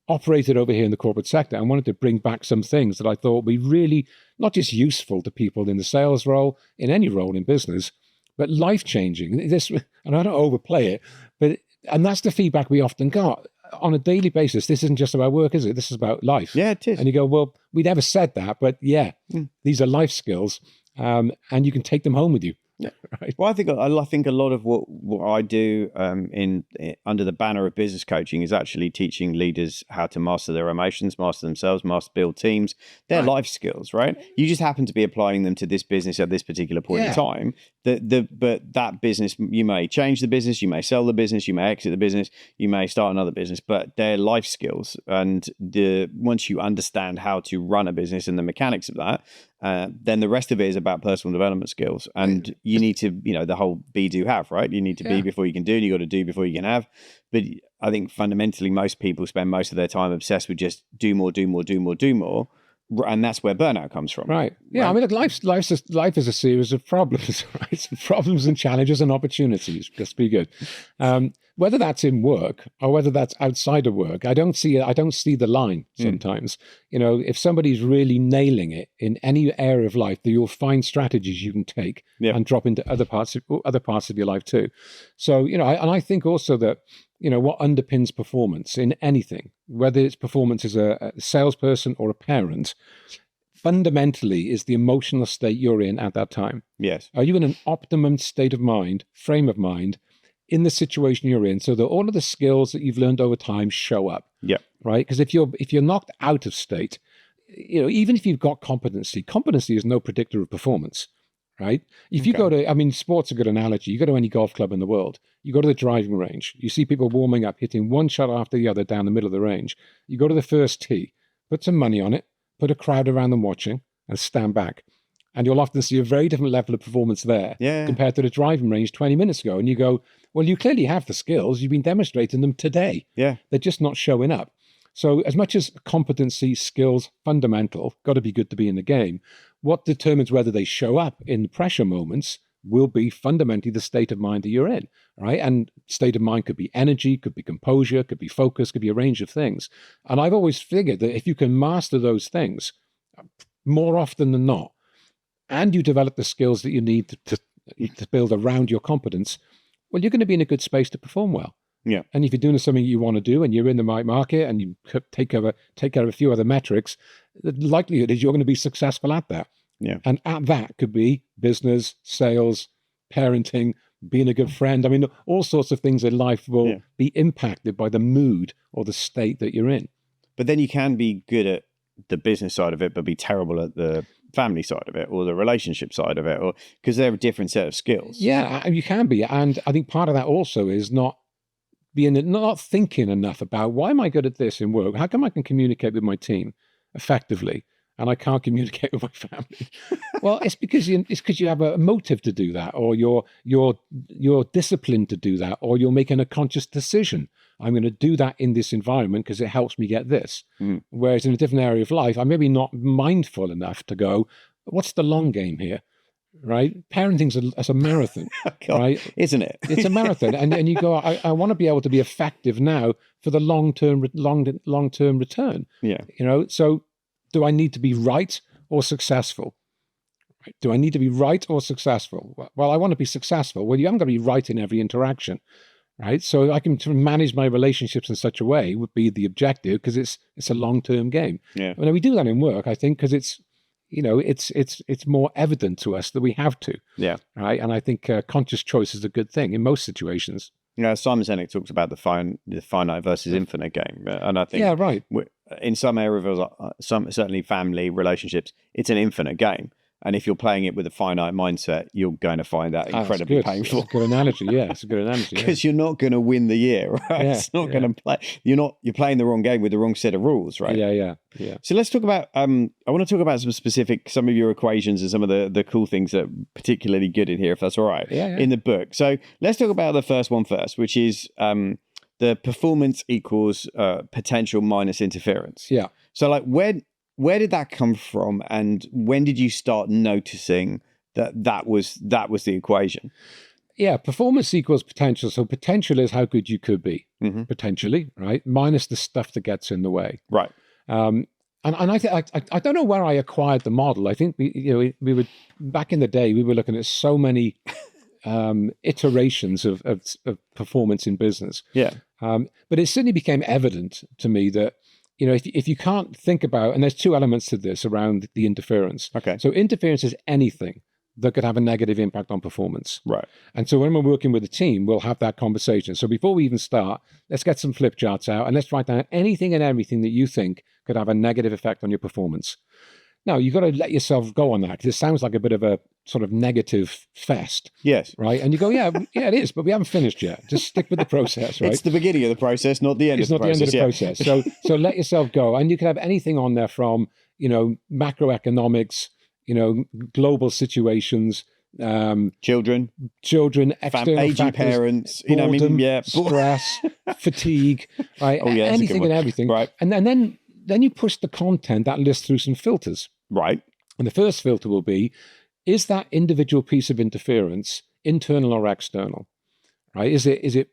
operated over here in the corporate sector, and wanted to bring back some things that I thought would be really not just useful to people in the sales role, in any role in business, but life-changing. And I don't overplay it, and that's the feedback we often got on a daily basis. This isn't just about work, is it? This is about life. Yeah, it is. And you go, well, we never said that, but yeah, these are life skills, and you can take them home with you. Yeah. Right. Well, I think a lot of what I do under the banner of business coaching is actually teaching leaders how to master their emotions, master themselves, build teams. They're life skills, right? You just happen to be applying them to this business at this particular point in time. But that business, you may change the business, you may sell the business, you may exit the business, you may start another business, but they're life skills. And once you understand how to run a business and the mechanics of that, then the rest of it is about personal development skills. And you need to, the whole be, do, have, right? You need to be before you can do, and you got to do before you can have. But I think fundamentally most people spend most of their time obsessed with just do more. And that's where burnout comes from. Right. Yeah. Right? I mean, look, life is a series of problems, right? Problems and challenges and opportunities. Just be good. Whether that's in work or whether that's outside of work, I don't see the line sometimes. If somebody's really nailing it in any area of life, that you'll find strategies you can take and drop into other parts of your life too. So, I think also that, what underpins performance in anything, whether it's performance as a salesperson or a parent, fundamentally is the emotional state you're in at that time. Yes. Are you in an optimum state of mind, frame of mind, in the situation you're in, so that all of the skills that you've learned over time show up? Yeah. Right? Because if you're knocked out of state, even if you've got competency is no predictor of performance. Right? If you go to, sport's a good analogy. You go to any golf club in the world, you go to the driving range, you see people warming up, hitting one shot after the other down the middle of the range. You go to the first tee, put some money on it, put a crowd around them watching, and stand back. And you'll often see a very different level of performance there compared to the driving range 20 minutes ago. And you go, well, you clearly have the skills. You've been demonstrating them today. Yeah. They're just not showing up. So as much as competency, skills, fundamental, got to be good to be in the game, what determines whether they show up in pressure moments will be fundamentally the state of mind that you're in, right? And state of mind could be energy, could be composure, could be focus, could be a range of things. And I've always figured that if you can master those things more often than not, and you develop the skills that you need to build around your competence, well, you're going to be in a good space to perform well. Yeah. And if you're doing something you want to do and you're in the right market and you take care of a few other metrics, the likelihood is you're going to be successful at that. Yeah. And at that could be business, sales, parenting, being a good friend. I mean, all sorts of things in life will be impacted by the mood or the state that you're in. But then you can be good at the business side of it, but be terrible at the family side of it or the relationship side of it, or because they're a different set of skills. Yeah, you can be. And I think part of that also is not thinking enough about, why am I good at this in work? How come I can communicate with my team effectively and I can't communicate with my family? Well, it's because you have a motive to do that, or you're disciplined to do that, or you're making a conscious decision. I'm going to do that in this environment because it helps me get this. Whereas in a different area of life, I'm maybe not mindful enough to go, what's the long game here? Right? Parenting's a marathon, God, right? Isn't it? It's a marathon. And you go, I want to be able to be effective now for the long-term return. Yeah. You know, so do I need to be right or successful? Right? Do I need to be right or successful? Well, I want to be successful. Well, you haven't got to be right in every interaction, right? So I can manage my relationships in such a way would be the objective, because it's a long-term game. Yeah. And we do that in work, I think, because it's more evident to us that we have to. Yeah. Right. And I think conscious choice is a good thing in most situations. You know, Simon Sinek talks about the finite versus infinite game, and I think in some areas, certainly family relationships, it's an infinite game. And if you're playing it with a finite mindset, you're going to find that incredibly painful. It's a good analogy. Yeah, it's a good analogy. Because you're not going to win the year, right? Yeah, it's not going to play. You're playing the wrong game with the wrong set of rules, right? Yeah. So let's talk about. I want to talk about some of your equations and some of the cool things that are particularly good in here, if that's all right. Yeah. In the book. So let's talk about the first one first, which is the performance equals potential minus interference. Yeah. So like where did that come from, and when did you start noticing that was the equation? Yeah, performance equals potential. So potential is how good you could be, potentially, right? Minus the stuff that gets in the way, right? And I don't know where I acquired the model. I think we were back in the day. We were looking at so many iterations of performance in business. Yeah, but it certainly became evident to me that, you know, if you can't think about, and there's two elements to this around the interference. Okay. So interference is anything that could have a negative impact on performance. Right. And so when we're working with a team, we'll have that conversation. So before we even start, let's get some flip charts out and let's write down anything and everything that you think could have a negative effect on your performance. Now, you've got to let yourself go on that, because it sounds like a bit of a sort of negative fest. Yes. Right? And you go, yeah, it is, but we haven't finished yet. Just stick with the process, right? It's the beginning of the process, not the end of the process. It's not the end of the process. So let yourself go. And you can have anything on there from, you know, macroeconomics, you know, global situations, children, external aging factors, parents, boredom, you know, stress, fatigue, right? Oh, yeah, anything and everything. Right. And then you push the content, that list through some filters. Right. And the first filter will be, is that individual piece of interference internal or external? Right? Is it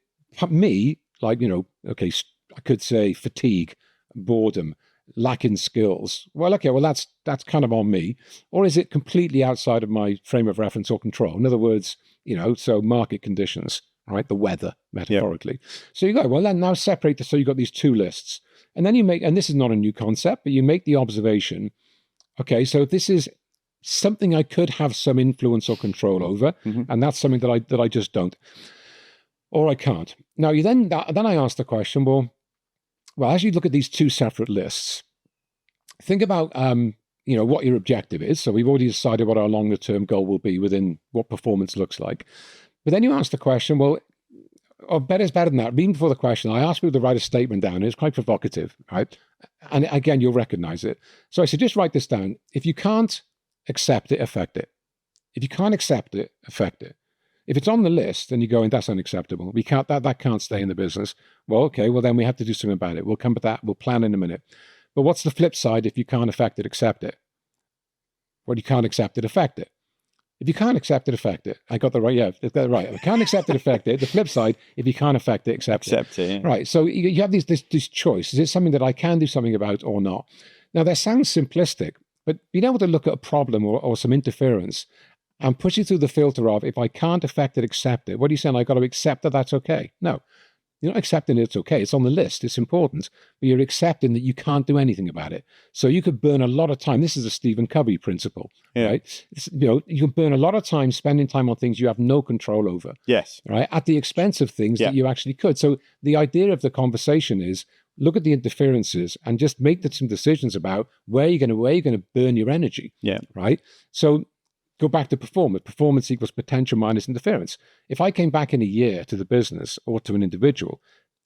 me, like, you know, okay, I could say fatigue, boredom, lacking skills. Well, that's kind of on me. Or is it completely outside of my frame of reference or control? In other words, you know, so market conditions, right? The weather, metaphorically. Yep. So you go, well, then now separate this. So you've got these two lists. And then you make, and this is not a new concept, but you make the observation, okay, so this is something I could have some influence or control over, and that's something that I just don't, or I can't. Now, then I ask the question, well, as you look at these two separate lists, think about, you know, what your objective is. So we've already decided what our longer term goal will be within what performance looks like. But then you ask the question, well, or better than that, even before the question, I asked people to write a statement down. It's quite provocative, right? And again, you'll recognize it. So I said, just write this down. If you can't accept it, affect it. If you can't accept it, affect it. If it's on the list and you're going, that's unacceptable, we can't, that can't stay in the business. Well, okay, well then we have to do something about it. We'll come to that. We'll plan in a minute. But what's the flip side? If you can't affect it, accept it. Well, you can't accept it, affect it. If you can't accept it, affect it. I got that right. Yeah, got that right. If you can't accept it, affect it. The flip side, if you can't affect it, accept it. Yeah. Right. So you have this choice. Is it something that I can do something about or not? Now, that sounds simplistic, but being able to look at a problem or some interference and push it through the filter of, if I can't affect it, accept it. What are you saying? I got to accept that that's okay? No. You're not accepting it's okay. It's on the list. It's important. But you're accepting that you can't do anything about it. So you could burn a lot of time. This is a Stephen Covey principle, right? You can burn a lot of time spending time on things you have no control over. Yes. Right? At the expense of things that you actually could. So the idea of the conversation is look at the interferences and just make some decisions about where you're going to burn your energy. Yeah. Right? So go back to performance. Performance equals potential minus interference. If I came back in a year to the business or to an individual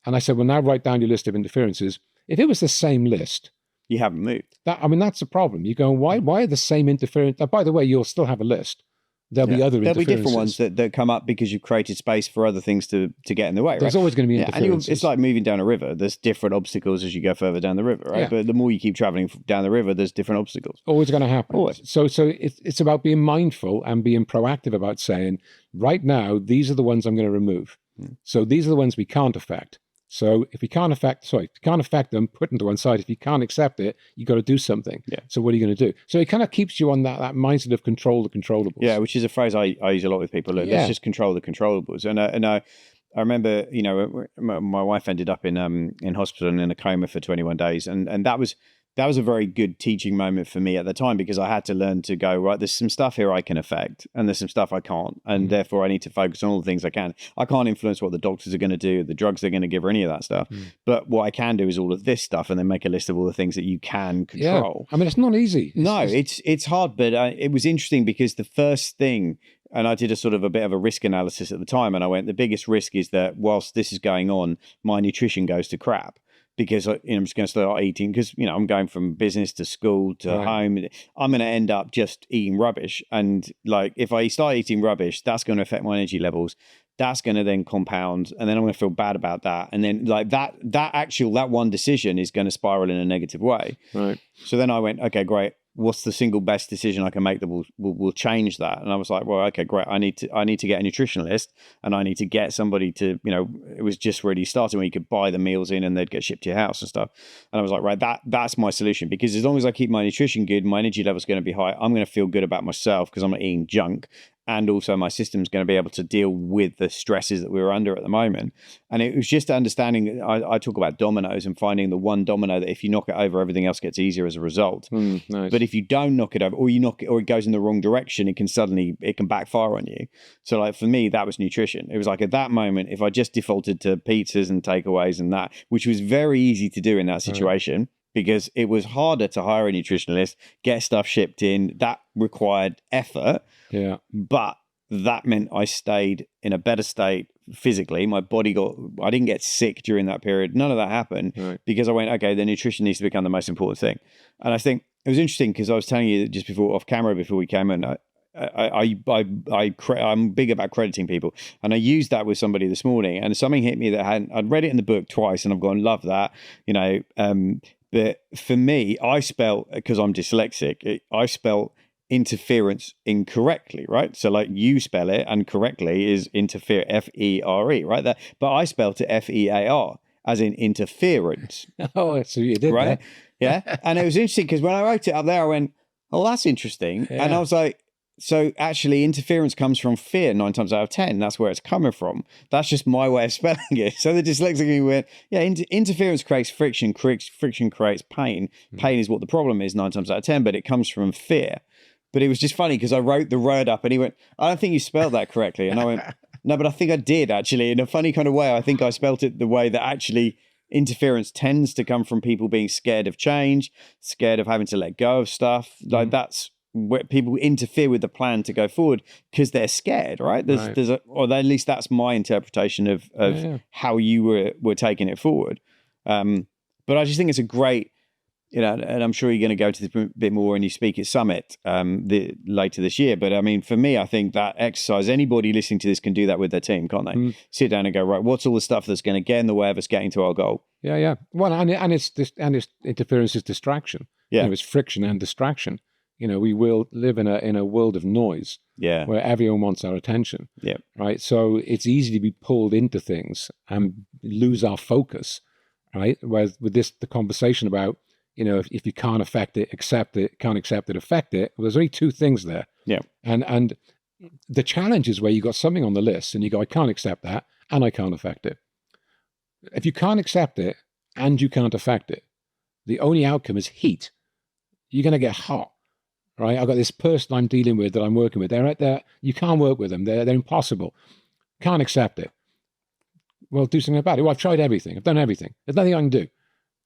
and I said, well, now write down your list of interferences. If it was the same list, you haven't moved. That's a problem. You go, why are the same interference? By the way, you'll still have a list. There'll be other interferences. There'll be different ones that come up because you've created space for other things to get in the way, right? There's always going to be interferences. And it's like moving down a river. There's different obstacles as you go further down the river, right? Yeah. But the more you keep traveling down the river, there's different obstacles. Always going to happen. Always. So it's about being mindful and being proactive about saying, right now, these are the ones I'm going to remove. So these are the ones we can't affect. So if you can't affect them, put them to one side. If you can't accept it, you got to do something. Yeah. So what are you going to do? So it kind of keeps you on that mindset of control the controllables. Yeah, which is a phrase I use a lot with people. Let's just control the controllables. And I remember, my wife ended up in hospital and in a coma for 21 days, and that was a very good teaching moment for me at the time, because I had to learn to go, right, there's some stuff here I can affect and there's some stuff I can't. And therefore I need to focus on all the things I can. I can't influence what the doctors are going to do, the drugs they're going to give, or any of that stuff. But what I can do is all of this stuff, and then make a list of all the things that you can control. Yeah. I mean, it's not easy. It's hard, but it was interesting because the first thing, and I did a bit of a risk analysis at the time, and I went, the biggest risk is that whilst this is going on, my nutrition goes to crap. Because I'm just going to start eating, because I'm going from business to school to home. I'm going to end up just eating rubbish, and like if I start eating rubbish, that's going to affect my energy levels. That's going to then compound, and then I'm going to feel bad about that, and then like that one decision is going to spiral in a negative way. Right. So then I went, okay, great. What's the single best decision I can make that will change that? And I was like, well, okay, great. I need to get a nutritionalist, and I need to get somebody to, it was just really starting when you could buy the meals in and they'd get shipped to your house and stuff. And I was like, right, that's my solution, because as long as I keep my nutrition good, my energy level's going to be high. I'm going to feel good about myself because I'm not eating junk. And also my system's going to be able to deal with the stresses that we were under at the moment. And it was just understanding, I talk about dominoes and finding the one domino that if you knock it over, everything else gets easier as a result. Nice. But if you don't knock it over, or you knock it, or it goes in the wrong direction, it can backfire on you. So like for me, that was nutrition. It was like at that moment, if I just defaulted to pizzas and takeaways and that, which was very easy to do in that situation, because it was harder to hire a nutritionalist, get stuff shipped in, that required effort. Yeah. But that meant I stayed in a better state physically. My body I didn't get sick during that period. None of that happened because I went, okay, the nutrition needs to become the most important thing. And I think it was interesting because I was telling you just off camera before we came in, I'm big about crediting people, and I used that with somebody this morning, and something hit me that I'd read it in the book twice, and I've gone, love that, but for me, I spelt, because I'm dyslexic, I spelt interference incorrectly, right? So like you spell it, and correctly is interfere, F-E-R-E, right? But I spelt it F-E-A-R, as in interference. Oh, so you did, right? Yeah. And it was interesting because when I wrote it up there, I went, oh, that's interesting. Yeah. And I was like, so actually interference comes from fear 9 times out of 10. That's where it's coming from. That's just my way of spelling it. So the dyslexic me went, yeah, interference creates friction. Friction creates pain. Pain is what the problem is 9 times out of 10, but it comes from fear. But it was just funny because I wrote the word up and he went, I don't think you spelled that correctly. And I went, no, but I think I did actually. In a funny kind of way, I think I spelt it the way that actually interference tends to come from people being scared of change, scared of having to let go of stuff. Like that's where people interfere with the plan to go forward because they're scared, right? Or at least that's my interpretation of how you were taking it forward. But I just think it's a great, and I'm sure you're going to go to this a bit more when you speak at Summit later this year. But I mean, for me, I think that exercise, anybody listening to this can do that with their team, can't they? Sit down and go, right, what's all the stuff that's going to get in the way of us getting to our goal? Yeah. Well, and it's interference is distraction. Yeah. It's friction and distraction. We will live in a world of noise. Yeah. Where everyone wants our attention. Yeah. Right. So it's easy to be pulled into things and lose our focus. Right. Whereas with the conversation about, if you can't affect it, accept it, can't accept it, affect it. Well, there's only 2 things there. Yeah. And the challenge is where you got something on the list and you go, I can't accept that and I can't affect it. If you can't accept it and you can't affect it, the only outcome is heat. You're going to get hot, right? I've got this person I'm dealing with that I'm working with. They're right there. You can't work with them. They're impossible. Can't accept it. Well, do something about it. Well, I've tried everything. I've done everything. There's nothing I can do.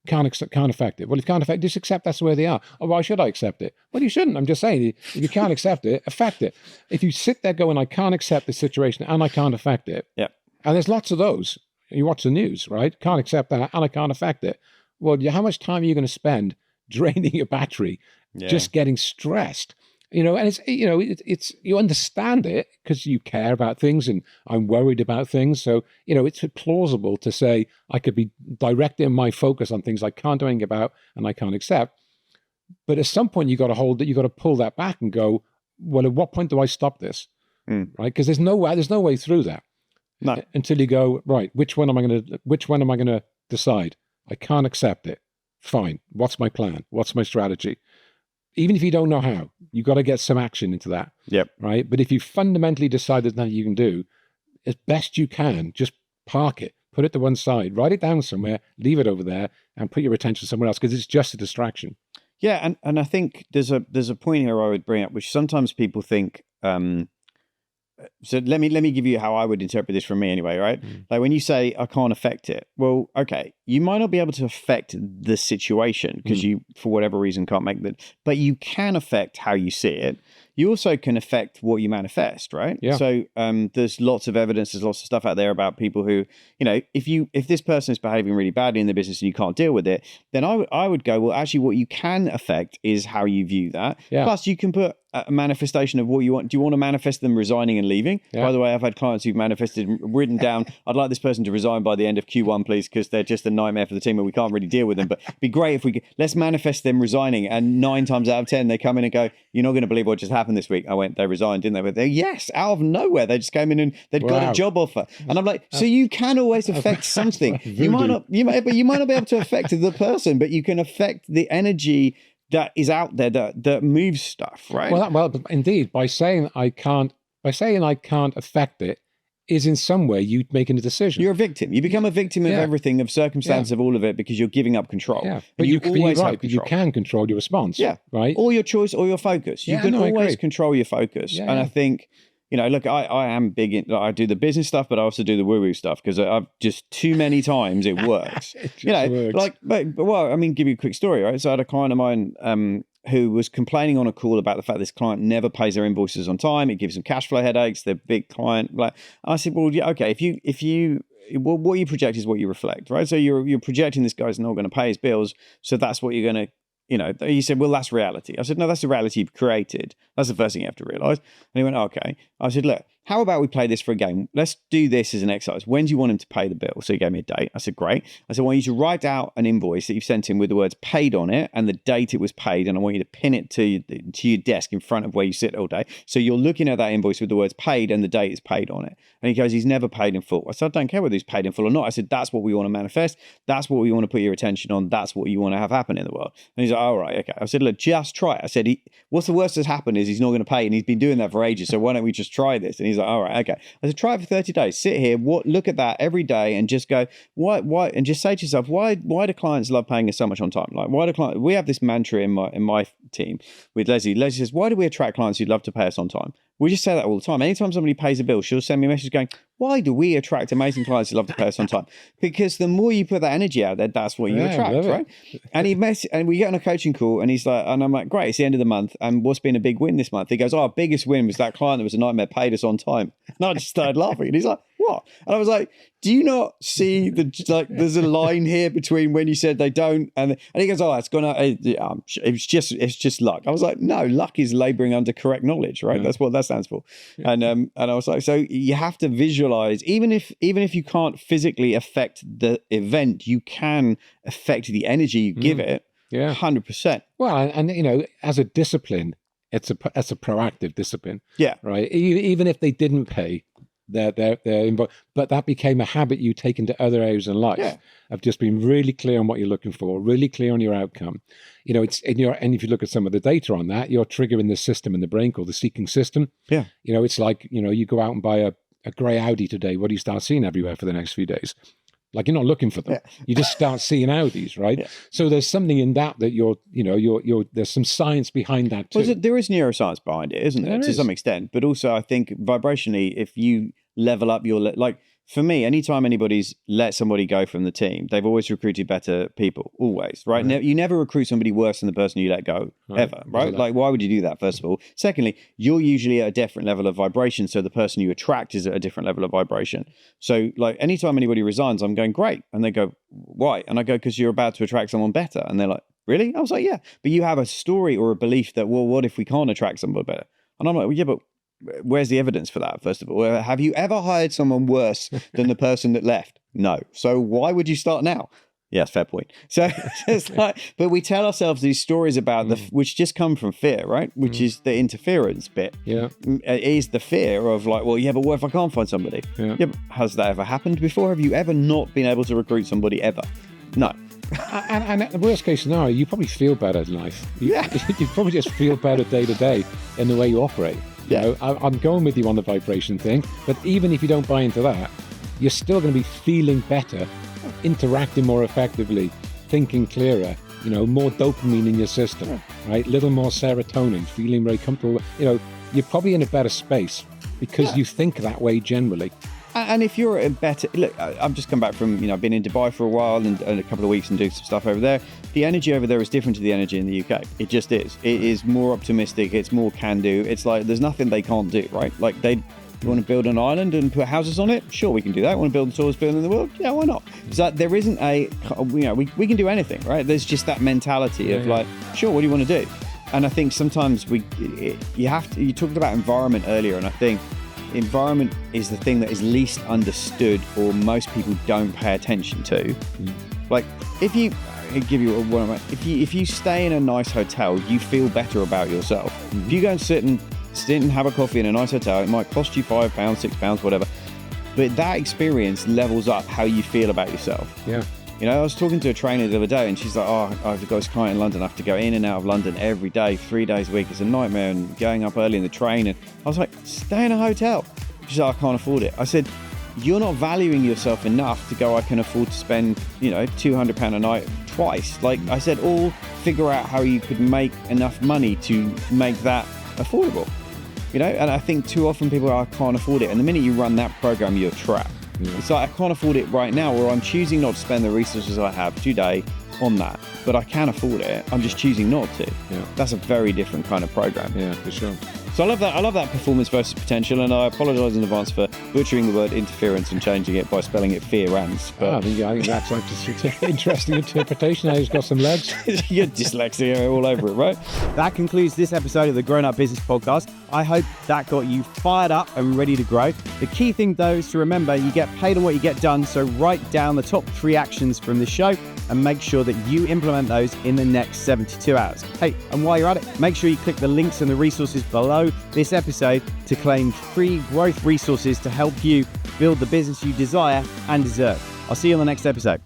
Can't affect it. Well, if you can't affect it, just accept that's the way they are. Oh, why should I accept it? Well, you shouldn't. I'm just saying, if you can't accept it, affect it. If you sit there going, I can't accept the situation and I can't affect it. Yeah. And there's lots of those. You watch the news, right? Can't accept that and I can't affect it. Well, how much time are you going to spend draining your battery, just getting stressed? And it's, it's you understand it because you care about things and I'm worried about things. So, it's plausible to say I could be directing my focus on things I can't do anything about and I can't accept. But at some point you got to pull that back and go, well, at what point do I stop this? Right? Because there's no way through that. No. Until you go, right, which one am I going to decide? I can't accept it. Fine. What's my plan? What's my strategy? Even if you don't know how, you got to get some action into that. Yep. Right. But if you fundamentally decide there's nothing you can do, as best you can, just park it, put it to one side, write it down somewhere, leave it over there, and put your attention somewhere else because it's just a distraction. Yeah, and I think there's a point here I would bring up, which sometimes people think. So let me give you how I would interpret this from me anyway, right? Like when you say I can't affect it, well, okay, you might not be able to affect the situation because you, for whatever reason, can't make that, but you can affect how you see it. You also can affect what you manifest, right? Yeah. So there's lots of evidence, there's lots of stuff out there about people who, if this person is behaving really badly in the business and you can't deal with it, then I would go, well, actually what you can affect is how you view that. Yeah. Plus you can put a manifestation of what you want. Do you want to manifest them resigning and leaving? Yeah. By the way, I've had clients who've manifested, written down, I'd like this person to resign by the end of Q1, please, because they're just a nightmare for the team and we can't really deal with them. But it'd be great if we could, let's manifest them resigning. And 9 times out of 10, they come in and go, you're not going to believe what just happened this week. I went, they resigned, didn't they? But yes, out of nowhere, they just came in and they'd got a job offer. And I'm like, so you can always affect something. You might not be able to affect the person, but you can affect the energy that is out there that moves stuff, right? Well, indeed, by saying I can't affect it, is in some way you making a decision. You're a victim. You become a victim of everything, of circumstance, of all of it, because you're giving up control. Yeah, but you always have control. You can control your response. Yeah, right. Or your choice, or your focus. You can always control your focus. Yeah, and I think, look, I am big in. I do the business stuff, but I also do the woo-woo stuff because I've just too many times it works. Works. Well, I mean, give you a quick story, right? So I had a client of mine who was complaining on a call about the fact this client never pays their invoices on time. It gives them cash flow headaches. They're a big client. I said, well, yeah, okay. What you project is what you reflect, right? So you're projecting this guy's not going to pay his bills, so that's what you're going to. He said, well, that's reality. I said, no, that's the reality you've created. That's the first thing you have to realize. And he went, okay. I said, look, how about we play this for a game? Let's do this as an exercise. When do you want him to pay the bill? So he gave me a date. I said, great. I said, I want you to write out an invoice that you've sent him with the words paid on it and the date it was paid. And I want you to pin it to your desk in front of where you sit all day. So you're looking at that invoice with the words paid and the date is paid on it. And he goes, he's never paid in full. I said, I don't care whether he's paid in full or not. I said, that's what we want to manifest. That's what we want to put your attention on. That's what you want to have happen in the world. And he's like, all right, okay. I said, look, just try it. I said, what's the worst that's happened is he's not going to pay and he's been doing that for ages. So why don't we just try this? And he's like, all right, okay. I said, try it for 30 days. Sit here, look at that every day and just go, why? And just say to yourself, why do clients love paying us so much on time? Like, why do clients, we have this mantra in my team with Leslie. Leslie says, why do we attract clients who love to pay us on time? We just say that all the time. Anytime somebody pays a bill, she'll send me a message going, why do we attract amazing clients who love to pay us on time? Because the more you put that energy out there, that's what you attract, right? And we get on a coaching call and he's like, and I'm like, great, it's the end of the month. And what's been a big win this month? He goes, our biggest win was that client that was a nightmare paid us on time. And I just started laughing. And he's like, what? And I was like, do you not see there's a line here between when you said they don't and he goes, oh, it's gonna it's just luck. I was like, no, luck is laboring under correct knowledge, right? That's what that stands for. And I was like, so you have to visualize, even if you can't physically affect the event, you can affect the energy you give it. 100%. Well, and as a discipline, it's a proactive discipline. Yeah. Right. Even if they didn't pay their invoice, but that became a habit you take into other areas in life of just being really clear on what you're looking for, really clear on your outcome. It's and if you look at some of the data on that, you're triggering this system in the brain called the seeking system. Yeah. It's like, you go out and buy a grey Audi today. What do you start seeing everywhere for the next few days? Like you're not looking for them. Yeah. You just start seeing Audis, right? Yeah. So there's something in that you're there's some science behind that too. Well, there is neuroscience behind it, isn't there? To some extent. But also I think vibrationally, if you level up your, like for me, anytime anybody's let somebody go from the team, they've always recruited better people, always, right? You never recruit somebody worse than the person you let go, ever, right? Like, why would you do that, first of all? Secondly, you're usually at a different level of vibration, so the person you attract is at a different level of vibration. So, like, anytime anybody resigns, I'm going, great. And they go, why? And I go, because you're about to attract someone better. And they're like, really? I was like, yeah. But you have a story or a belief that, well, what if we can't attract someone better? And I'm like, well, yeah, but where's the evidence for that, first of all? Have you ever hired someone worse than the person that left? No. So why would you start now? Yes, fair point. So it's like, but we tell ourselves these stories about which just come from fear, right? Which is the interference bit. Yeah. It is the fear of like, well, yeah, but what if I can't find somebody? Yeah. But has that ever happened before? Have you ever not been able to recruit somebody ever? No. And at the worst case scenario, you probably feel better in life. You probably just feel better day to day in the way you operate. You know, I'm going with you on the vibration thing, but even if you don't buy into that, you're still going to be feeling better, interacting more effectively, thinking clearer, more dopamine in your system, right? Little more serotonin, feeling very comfortable. You're probably in a better space because you think that way generally. And if you're a better, look, I've just come back from, I've been in Dubai for a while and a couple of weeks and doing some stuff over there. The energy over there is different to the energy in the UK. It just is. It is more optimistic. It's more can do. It's like, there's nothing they can't do, right? Like they want to build an island and put houses on it. Sure, we can do that. Want to build the tallest building in the world? Yeah, why not? So there isn't we can do anything, right? There's just that mentality of like, sure, what do you want to do? And I think sometimes you talked about environment earlier, and I think environment is the thing that is least understood or most people don't pay attention to. Like if you stay in a nice hotel, you feel better about yourself. If you go and sit and have a coffee in a nice hotel, it might cost you £5, £6, whatever, but that experience levels up how you feel about yourself. I was talking to a trainer the other day and she's like, I've got this client in London. I have to go in and out of London every day, 3 days a week. It's a nightmare, and going up early in the train. And I was like, stay in a hotel. She's like, I can't afford it. I said, you're not valuing yourself enough to go, I can afford to spend, £200 a night twice. Like I said, figure out how you could make enough money to make that affordable. And I think too often people are, I can't afford it. And the minute you run that program, you're trapped. It's like, I can't afford it right now, or I'm choosing not to spend the resources I have today on that, but I can afford it. I'm just choosing not to. That's a very different kind of program. Yeah, for sure. So I love that performance versus potential, and I apologize in advance for butchering the word interference and changing it by spelling it fear-ance. I think that's like an interesting interpretation. It's got some legs. You're dyslexia all over it, right? That concludes this episode of the Grown Up Business Podcast. I hope that got you fired up and ready to grow. The key thing, though, is to remember you get paid on what you get done. So write down the top 3 actions from the show and make sure that you implement those in the next 72 hours. Hey, and while you're at it, make sure you click the links and the resources below this episode to claim free growth resources to help you build the business you desire and deserve. I'll see you on the next episode.